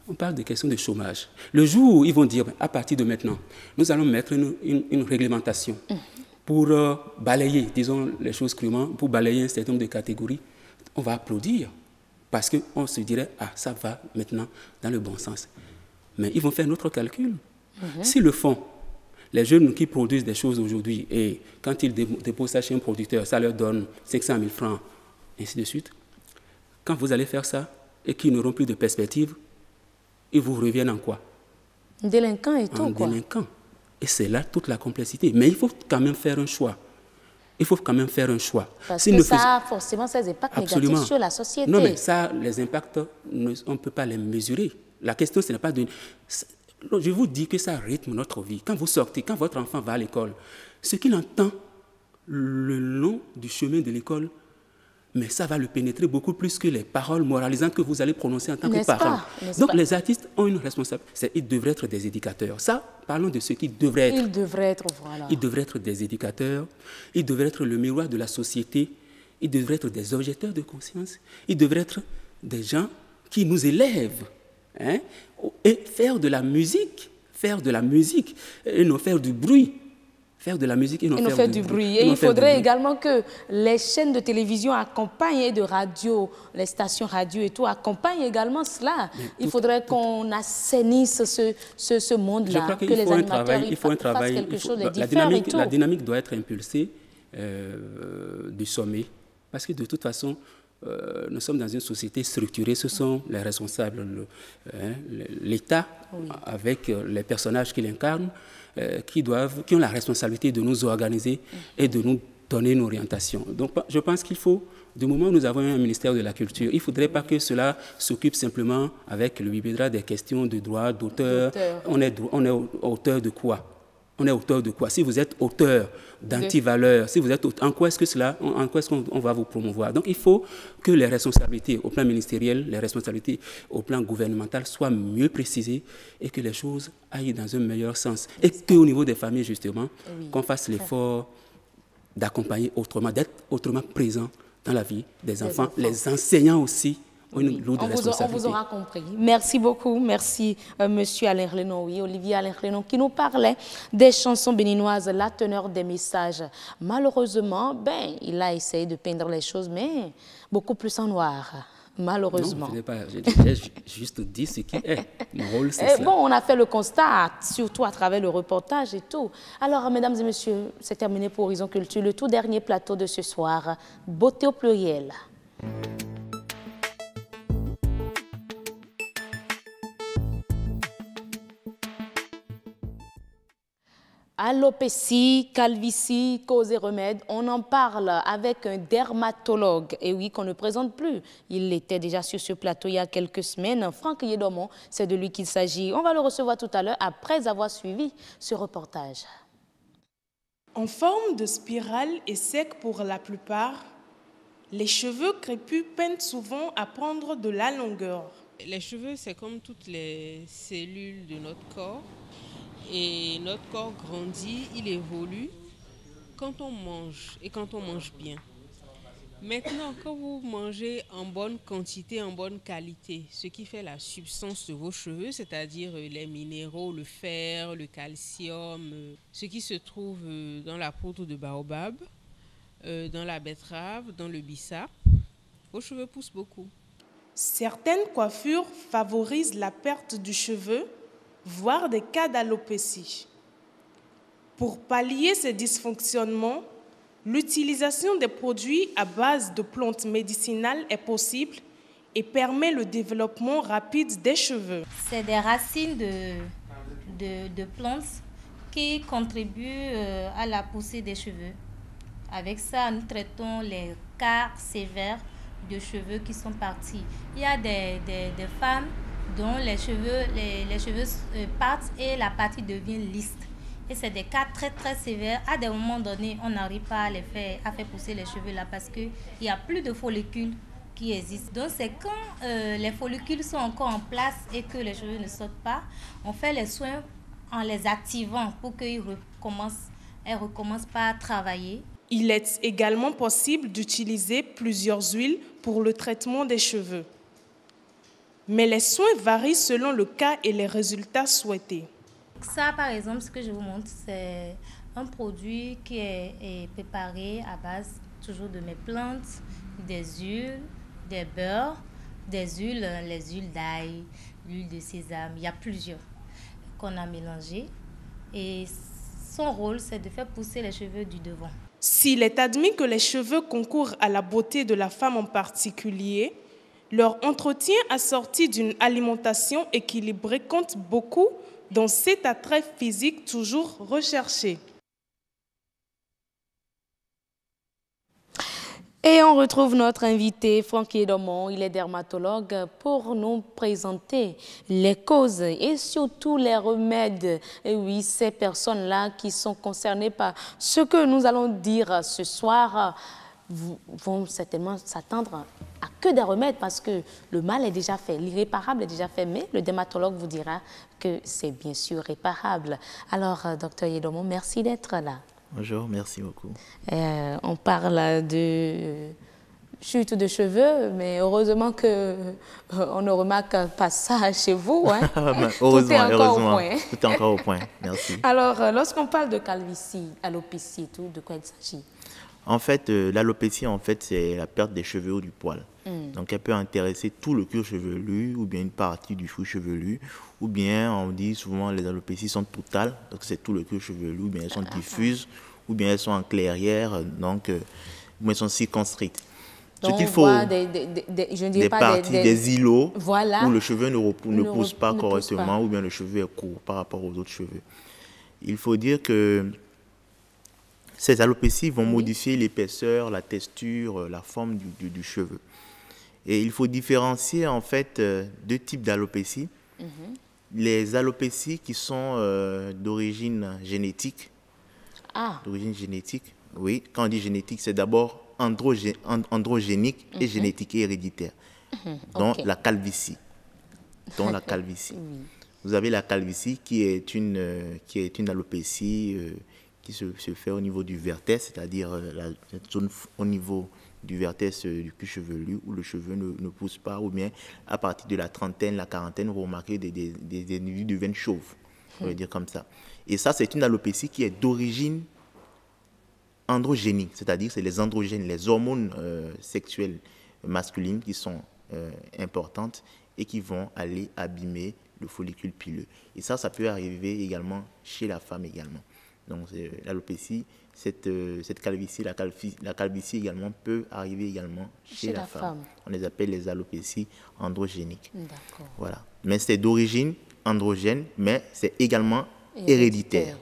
On parle de questions de chômage. Le jour où ils vont dire, à partir de maintenant, nous allons mettre une réglementation pour balayer, disons les choses crûment, pour balayer un certain nombre de catégories, on va applaudir parce qu'on se dirait, ah, ça va maintenant dans le bon sens. Mais ils vont faire notre calcul. S'ils le font, les jeunes qui produisent des choses aujourd'hui, et quand ils déposent ça chez un producteur, ça leur donne 500 000 francs, ainsi de suite. Quand vous allez faire ça et qu'ils n'auront plus de perspective, ils vous reviennent en quoi? Délinquants et tout, quoi. Délinquants. Et c'est là toute la complexité. Mais il faut quand même faire un choix. Il faut quand même faire un choix. Parce que ça a forcément ses impacts négatifs sur la société. Non, mais ça, les impacts, on ne peut pas les mesurer. La question, ce n'est pas de... Je vous dis que ça rythme notre vie. Quand vous sortez, quand votre enfant va à l'école, ce qu'il entend le long du chemin de l'école, mais ça va le pénétrer beaucoup plus que les paroles moralisantes que vous allez prononcer en tant que parent. Donc les artistes ont une responsabilité. Ils devraient être des éducateurs. Ça, parlons de ce qu'ils devraient être. Ils devraient être, voilà. Ils devraient être des éducateurs. Ils devraient être le miroir de la société. Ils devraient être des objecteurs de conscience. Ils devraient être des gens qui nous élèvent. Hein, et faire de la musique et non faire du bruit. Faire de la musique et non faire du bruit. Et il faudrait également que les chaînes de télévision accompagnent et de radio, les stations radio et tout, accompagnent également cela. Il faudrait qu'on assainisse ce monde-là. Je crois qu'il faut un travail, la dynamique doit être impulsée du sommet. Parce que de toute façon, nous sommes dans une société structurée, ce sont les responsables, l'État, avec les personnages qui l'incarnent, qui ont la responsabilité de nous organiser et de nous donner une orientation. Donc je pense qu'il faut, du moment où nous avons un ministère de la Culture, il ne faudrait pas que cela s'occupe simplement avec le bibédra des questions de droit, d'auteur. On est auteur de quoi? On est auteur de quoi? Si vous êtes auteur d'antivaleurs, si vous êtes en quoi est-ce qu'on va vous promouvoir? Donc il faut que les responsabilités au plan ministériel, les responsabilités au plan gouvernemental soient mieux précisées et que les choses aillent dans un meilleur sens. Et qu'au niveau des familles, justement, qu'on fasse l'effort d'accompagner autrement, d'être autrement présent dans la vie des enfants. Les enseignants aussi. On vous aura compris. Merci beaucoup. Merci, monsieur Alain Renon, Olivier Alain Renon, qui nous parlait des chansons béninoises, la teneur des messages. Malheureusement, il a essayé de peindre les choses, mais beaucoup plus en noir. Malheureusement. Non, j'ai juste dit ce qui est. Mon rôle, c'est cela. Bon, on a fait le constat, surtout à travers le reportage et tout. Alors, mesdames et messieurs, c'est terminé pour Horizon Culture, le tout dernier plateau de ce soir. Beauté au pluriel. Alopécie, calvitie, cause et remède, on en parle avec un dermatologue, et oui, qu'on ne présente plus. Il était déjà sur ce plateau il y a quelques semaines. Franck Yedomon, c'est de lui qu'il s'agit. On va le recevoir tout à l'heure après avoir suivi ce reportage. En forme de spirale et secs pour la plupart, les cheveux crépus peinent souvent à prendre de la longueur. Les cheveux, c'est comme toutes les cellules de notre corps. Et notre corps grandit, il évolue quand on mange et quand on mange bien. Maintenant, quand vous mangez en bonne quantité, en bonne qualité, ce qui fait la substance de vos cheveux, c'est-à-dire les minéraux, le fer, le calcium, ce qui se trouve dans la poudre de baobab, dans la betterave, dans le bissap, vos cheveux poussent beaucoup. Certaines coiffures favorisent la perte du cheveu, voire des cas d'alopécie. Pour pallier ces dysfonctionnements, l'utilisation des produits à base de plantes médicinales est possible et permet le développement rapide des cheveux. C'est des racines de plantes qui contribuent à la poussée des cheveux. Avec ça, nous traitons les cas sévères de cheveux qui sont partis. Il y a des femmes dont les cheveux partent et la partie devient lisse. Et c'est des cas très très sévères. À des moments donnés, on n'arrive pas à faire pousser les cheveux là parce qu'il n'y a plus de follicules qui existent. Donc c'est quand les follicules sont encore en place et que les cheveux ne sortent pas, on fait les soins en les activant pour qu'ils recommencent pas à travailler. Il est également possible d'utiliser plusieurs huiles pour le traitement des cheveux. Mais les soins varient selon le cas et les résultats souhaités. Ça, par exemple, ce que je vous montre, c'est un produit qui est préparé à base toujours de mes plantes, des huiles, des beurres, des huiles, les huiles d'ail, l'huile de sésame. Il y a plusieurs qu'on a mélangées. Et son rôle, c'est de faire pousser les cheveux du devant. S'il est admis que les cheveux concourent à la beauté de la femme en particulier, leur entretien assorti d'une alimentation équilibrée compte beaucoup dans cet attrait physique toujours recherché. Et on retrouve notre invité, Francky Edomon, il est dermatologue, pour nous présenter les causes et surtout les remèdes. Et oui, ces personnes-là qui sont concernées par ce que nous allons dire ce soir vont certainement s'attendre à que des remèdes parce que le mal est déjà fait, l'irréparable est déjà fait, mais le dermatologue vous dira que c'est bien sûr réparable. Alors, docteur Edomon, merci d'être là. Bonjour, merci beaucoup. On parle de chute de cheveux, mais heureusement qu'on ne remarque pas ça chez vous. Hein? Heureusement, tout est encore au point. Merci. Alors, lorsqu'on parle de calvitie, alopécie et tout, de quoi il s'agit? En fait, l'alopécie, c'est la perte des cheveux ou du poil. Donc, elle peut intéresser tout le cuir chevelu ou bien une partie du fou chevelu. Ou bien, on dit souvent les alopécies sont totales, donc c'est tout le cuir chevelu, ou bien elles sont diffuses, ou bien elles sont en clairière, donc, ou bien elles sont circonscrites. Donc, ce qu'il faut, des îlots voilà, où le cheveu ne pousse pas correctement, ou bien le cheveu est court par rapport aux autres cheveux. Il faut dire que ces alopécies vont modifier l'épaisseur, la texture, la forme du cheveu. Et il faut différencier en fait deux types d'alopécies. Les alopécies qui sont d'origine génétique. D'origine génétique, oui. Quand on dit génétique, c'est d'abord androgénique et génétique et héréditaire. Donc la calvitie. Vous avez la calvitie qui est une alopécie qui se fait au niveau du vertex, c'est-à-dire la zone au niveau du vertex du cuir chevelu où le cheveu ne pousse pas, ou bien à partir de la trentaine, la quarantaine, vous remarquez des individus deviennent chauves, on va dire comme ça. Et ça, c'est une alopécie qui est d'origine androgénique, c'est-à-dire c'est les androgènes, les hormones sexuelles masculines qui sont importantes et qui vont aller abîmer le follicule pileux. Et ça peut arriver également chez la femme également. Donc l'alopécie, cette calvitie, la calvitie également peut arriver également chez la femme. On les appelle les alopécies androgéniques. Voilà. Mais c'est d'origine androgène, mais c'est également héréditaire.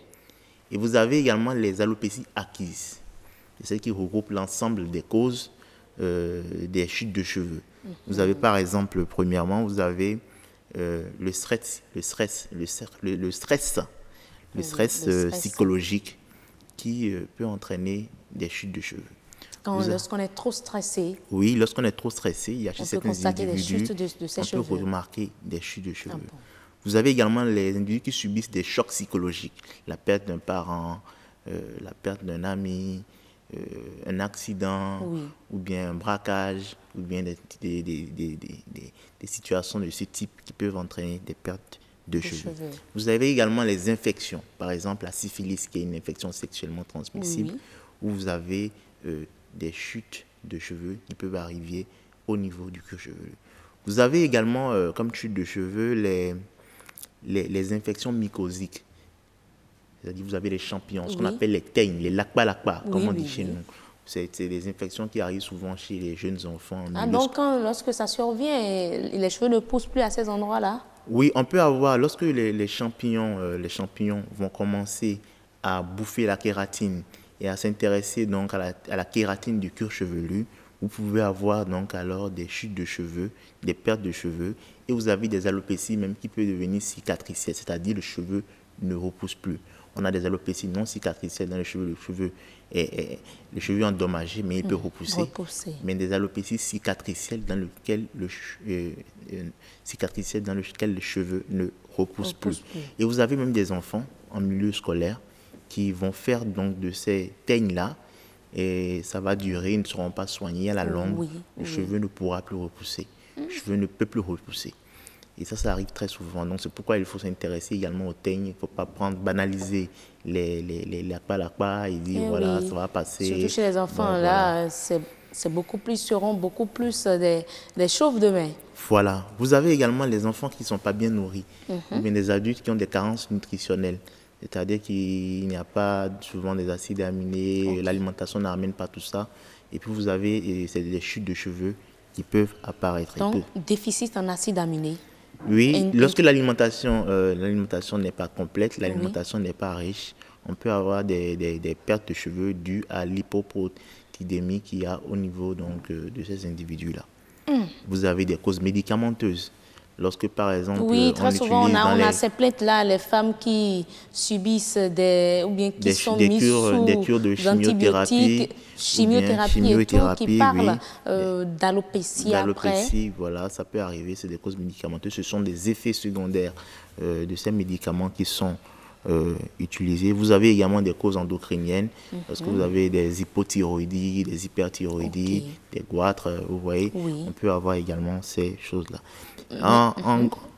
Et vous avez également les alopécies acquises. C'est celles qui regroupent l'ensemble des causes des chutes de cheveux. Vous avez par exemple, premièrement, vous avez le stress psychologique qui peut entraîner des chutes de cheveux. Lorsqu'on est trop stressé. Oui, lorsqu'on est trop stressé, il y a chez certains individus, on peut remarquer des chutes de cheveux. Vous avez également les individus qui subissent des chocs psychologiques, la perte d'un parent, la perte d'un ami, un accident, ou bien un braquage, ou bien des situations de ce type qui peuvent entraîner des pertes de cheveux. Vous avez également les infections, par exemple la syphilis qui est une infection sexuellement transmissible, où vous avez des chutes de cheveux qui peuvent arriver au niveau du cuir chevelu. Vous avez également comme chute de cheveux les infections mycosiques. C'est-à-dire vous avez les champignons, ce qu'on appelle les teignes, les lakpa, comme on dit chez nous. C'est des infections qui arrivent souvent chez les jeunes enfants. Donc lorsque ça survient, les cheveux ne poussent plus à ces endroits-là? Oui, on peut avoir, lorsque les champignons vont commencer à bouffer la kératine et à s'intéresser donc à la kératine du cuir chevelu, vous pouvez avoir donc alors des chutes de cheveux, des pertes de cheveux, et vous avez des alopécies même qui peuvent devenir cicatricielles, c'est-à-dire le cheveu ne repousse plus. On a des alopécies non cicatricielles dans le cheveu est endommagé, mais il peut repousser. Mais des alopécies cicatricielles dans lesquelles le cheveu ne repousse plus. Et vous avez même des enfants en milieu scolaire qui vont faire donc de ces teignes-là, et ça va durer, ils ne seront pas soignés à la longue. Le cheveu ne pourra plus repousser. Le cheveu ne peut plus repousser. Et ça arrive très souvent. Donc, c'est pourquoi il faut s'intéresser également aux teignes. Il ne faut pas banaliser les lakpa et dire, voilà, ça va passer. Surtout chez les enfants, donc, là, seront beaucoup plus des chauves demain. Voilà. Vous avez également les enfants qui ne sont pas bien nourris, ou bien des adultes qui ont des carences nutritionnelles. C'est-à-dire qu'il n'y a pas souvent des acides aminés, l'alimentation n'amène pas tout ça. Et puis, vous avez des chutes de cheveux qui peuvent apparaître. Donc, déficit en acides aminés. Oui, lorsque l'alimentation n'est pas complète, l'alimentation n'est pas riche, on peut avoir des pertes de cheveux dues à l'hypoprotidémie qu'il y a au niveau donc, de ces individus-là. Vous avez des causes médicamenteuses. Lorsque, par exemple, très souvent, on a ces plaintes-là, les femmes qui subissent sont mises sous des cures de chimiothérapie et tout, qui parlent d'alopécie après. Voilà, ça peut arriver, c'est des causes médicamenteuses. Ce sont des effets secondaires de ces médicaments qui sont utilisés. Vous avez également des causes endocriniennes, parce que vous avez des hypothyroïdies, des hyperthyroïdies, des goitres, vous voyez. On peut avoir également ces choses-là.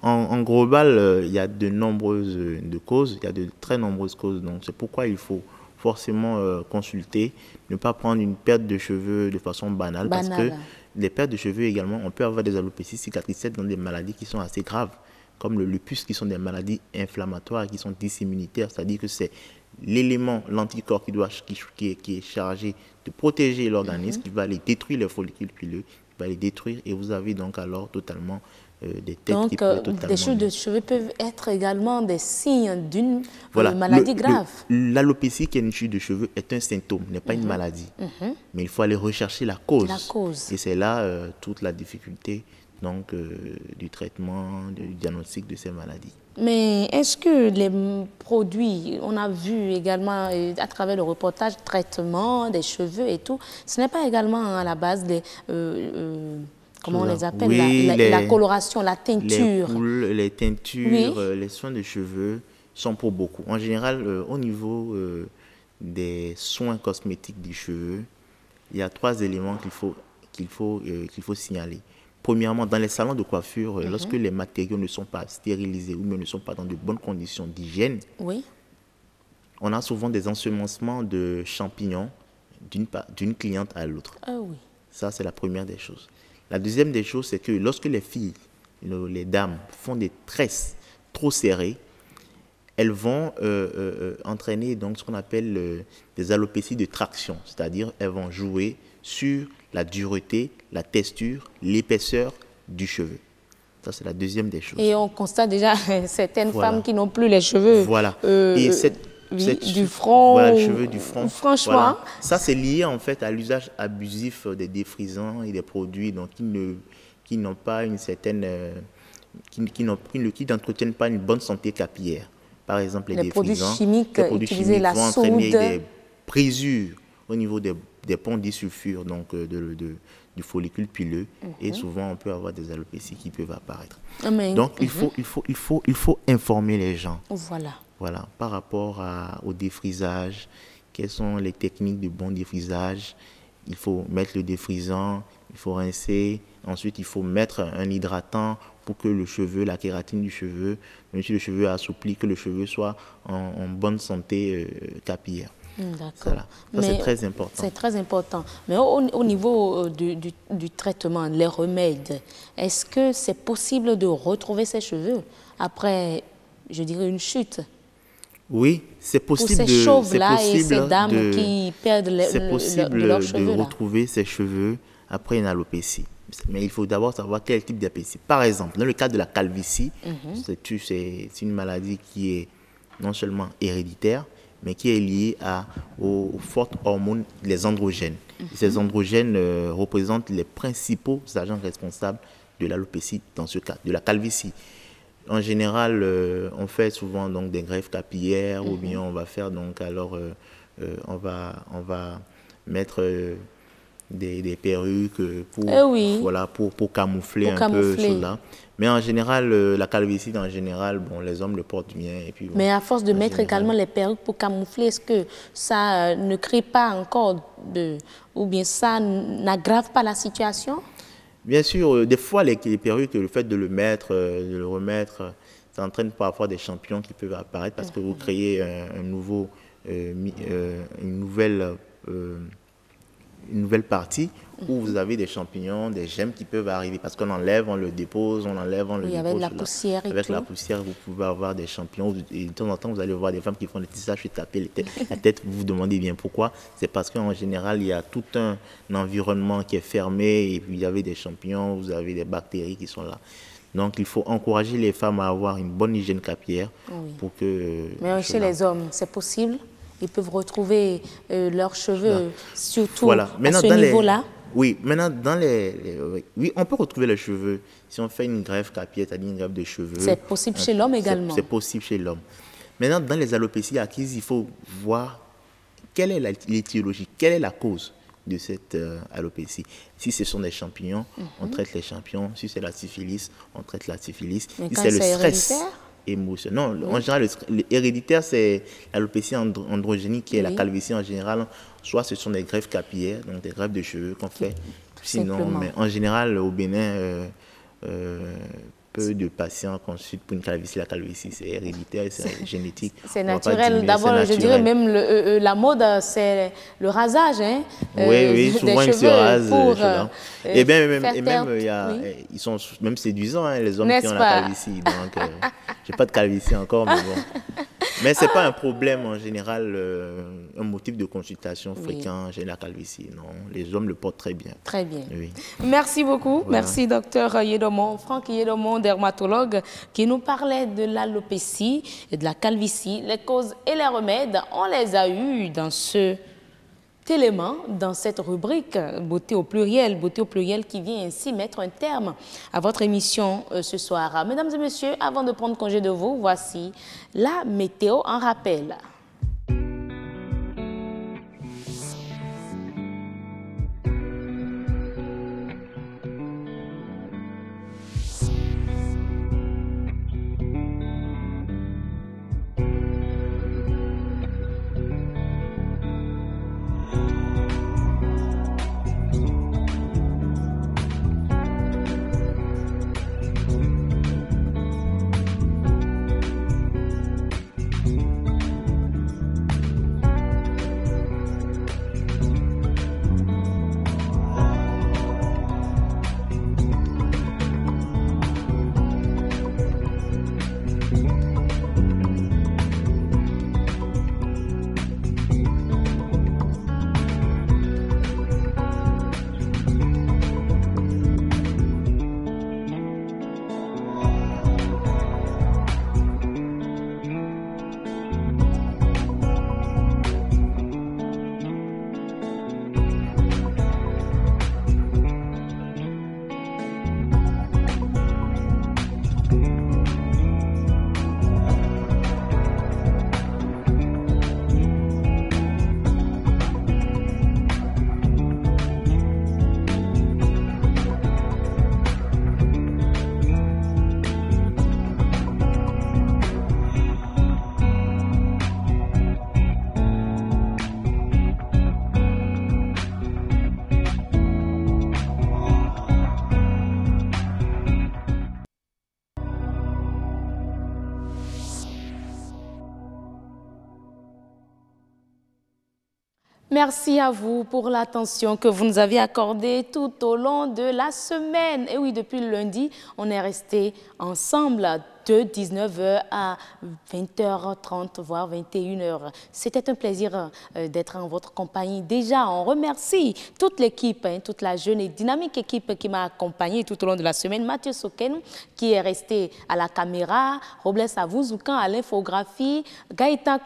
En global, il y a de nombreuses causes, il y a de très nombreuses causes. Donc, c'est pourquoi il faut forcément consulter, ne pas prendre une perte de cheveux de façon banale. Parce que les pertes de cheveux également, on peut avoir des alopécies cicatricielles dans des maladies qui sont assez graves, comme le lupus, qui sont des maladies inflammatoires, qui sont dysimmunitaires, c'est-à-dire que c'est l'élément, l'anticorps qui est chargé de protéger l'organisme, qui va aller détruire les follicules pileux, qui va les détruire, et vous avez donc alors totalement des têtes qui peuvent totalement... des chutes de cheveux peuvent être également des signes d'une maladie grave. L'alopécie, qui est une chute de cheveux, est un symptôme, n'est pas une maladie. Mais il faut aller rechercher la cause. Et c'est là toute la difficulté donc, du traitement, du diagnostic de ces maladies. Mais est-ce que les produits, on a vu également à travers le reportage, traitement des cheveux et tout, ce n'est pas également à la base des... comment on les appelle, la coloration, la teinture. Les teintures, les soins de cheveux sont pour beaucoup. En général, au niveau des soins cosmétiques du cheveu, il y a 3 éléments qu'il faut signaler. Premièrement, dans les salons de coiffure, lorsque les matériaux ne sont pas stérilisés ou ne sont pas dans de bonnes conditions d'hygiène, on a souvent des ensemencements de champignons d'une cliente à l'autre. Ça, c'est la première des choses. La deuxième des choses, c'est que lorsque les filles, les dames, font des tresses trop serrées, elles vont entraîner donc ce qu'on appelle des alopécies de traction, c'est-à-dire elles vont jouer sur la dureté, la texture, l'épaisseur du cheveu. Ça, c'est la deuxième des choses. Et on constate déjà certaines femmes qui n'ont plus les cheveux du front. Les cheveux du front. Franchement. Voilà. Ça, c'est lié en fait à l'usage abusif des défrisants et des produits donc, qui n'ont pas une certaine... qui n'entretiennent pas une bonne santé capillaire. Par exemple, les produits défrisants, chimiques, les produits chimiques la vont entraîner brisure au niveau des ponts disulfures, donc du follicule pileux, et souvent on peut avoir des alopécies qui peuvent apparaître. Donc il faut informer les gens. Voilà, par rapport au défrisage, quelles sont les techniques de bon défrisage. Il faut mettre le défrisant, il faut rincer, ensuite il faut mettre un hydratant pour que le cheveu, la kératine du cheveu, même si le cheveu est assoupli, que le cheveu soit en bonne santé capillaire. D'accord. Ça, c'est très important. C'est très important. Mais au niveau du traitement, les remèdes, est-ce que c'est possible de retrouver ses cheveux après, je dirais, une chute? Oui, c'est possible. Pour ces chauves-là et ces dames qui perdent leurs cheveux. C'est possible de retrouver ses cheveux après une alopécie. Mais il faut d'abord savoir quel type d'alopécie. Par exemple, dans le cas de la calvitie, c'est une maladie qui est non seulement héréditaire, mais qui est liée aux fortes hormones, les androgènes. Et ces androgènes représentent les principaux agents responsables de l'alopécie dans ce cas, de la calvitie. En général, on fait souvent donc des greffes capillaires ou bien on va faire donc on va mettre des perruques pour camoufler un peu cela. Mais en général, la calvitie, en général, bon, les hommes le portent bien. Et puis, bon, mais à force de mettre également les perruques pour camoufler, est-ce que ça ne crée pas encore ou bien ça n'aggrave pas la situation? Bien sûr, des fois, les perruques, le fait de le mettre, de le remettre, ça entraîne parfois des champignons qui peuvent apparaître parce que vous créez une nouvelle partie où vous avez des champignons, des gemmes qui peuvent arriver parce qu'on enlève, on le dépose, on enlève, on le dépose. Avec la poussière et avec la poussière, vous pouvez avoir des champignons. Et de temps en temps, vous allez voir des femmes qui font des tissages, se taper la tête. Vous vous demandez bien pourquoi. C'est parce qu'en général, il y a tout un environnement qui est fermé et puis il y avait des champignons, vous avez des bactéries qui sont là. Donc, il faut encourager les femmes à avoir une bonne hygiène capillaire pour que... Mais chez les hommes, c'est possible? Ils peuvent retrouver leurs cheveux, surtout à ce niveau-là? Oui, maintenant, oui, on peut retrouver les cheveux. Si on fait une greffe capillaire, c'est-à-dire une greffe de cheveux. C'est possible chez l'homme également? C'est possible chez l'homme. Maintenant, dans les alopécies acquises, il faut voir quelle est l'étiologie, quelle est la cause de cette alopécie. Si ce sont des champignons, on traite les champignons. Si c'est la syphilis, on traite la syphilis. Mais si quand c'est le stress héréditaire? Non, en général, l'héréditaire, c'est l'alopécie androgénique qui est la calvitie en général. Soit ce sont des greffes capillaires, donc des greffes de cheveux qu'on fait. Sinon, mais en général, au Bénin, peu de patients consultent pour une calvitie. La calvitie, c'est héréditaire, c'est génétique. C'est naturel. D'abord, je dirais même la mode, c'est le rasage. Hein, oui, souvent ils se rasent. Et même, ils sont même séduisants, hein, les hommes qui ont la calvitie. Donc, je n'ai pas de calvitie encore, mais bon. Mais ce n'est pas un problème en général, un motif de consultation fréquent chez la calvitie. Non, les hommes le portent très bien. Très bien. Oui. Merci beaucoup. Voilà. Merci, docteur Yedomon, Franck Yedomon, dermatologue, qui nous parlait de l'alopécie et de la calvitie. Les causes et les remèdes, on les a eus dans ce élément, dans cette rubrique beauté au pluriel qui vient ainsi mettre un terme à votre émission ce soir. Mesdames et messieurs, avant de prendre congé de vous, voici la météo en rappel. Merci à vous pour l'attention que vous nous avez accordée tout au long de la semaine. Et oui, depuis le lundi, on est resté ensemble de 19h à 20h30, voire 21h. C'était un plaisir d'être en votre compagnie. Déjà, on remercie toute l'équipe, toute la jeune et dynamique équipe qui m'a accompagnée tout au long de la semaine. Mathieu Soken, qui est resté à la caméra, Robles Avouzoukan à l'infographie, Gaëtan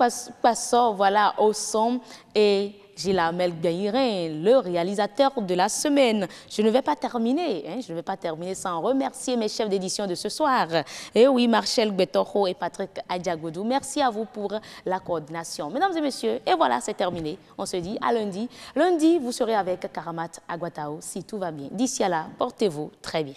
Passor, voilà, au son, et Gila Melgairin, le réalisateur de la semaine. Je ne vais pas terminer, je ne vais pas terminer sans remercier mes chefs d'édition de ce soir. Et oui, Marcel Betoro et Patrick Adjagodou. Merci à vous pour la coordination. Mesdames et messieurs, et voilà, c'est terminé. On se dit à lundi. Lundi, vous serez avec Karamat Aguatao, si tout va bien. D'ici là, portez-vous très bien.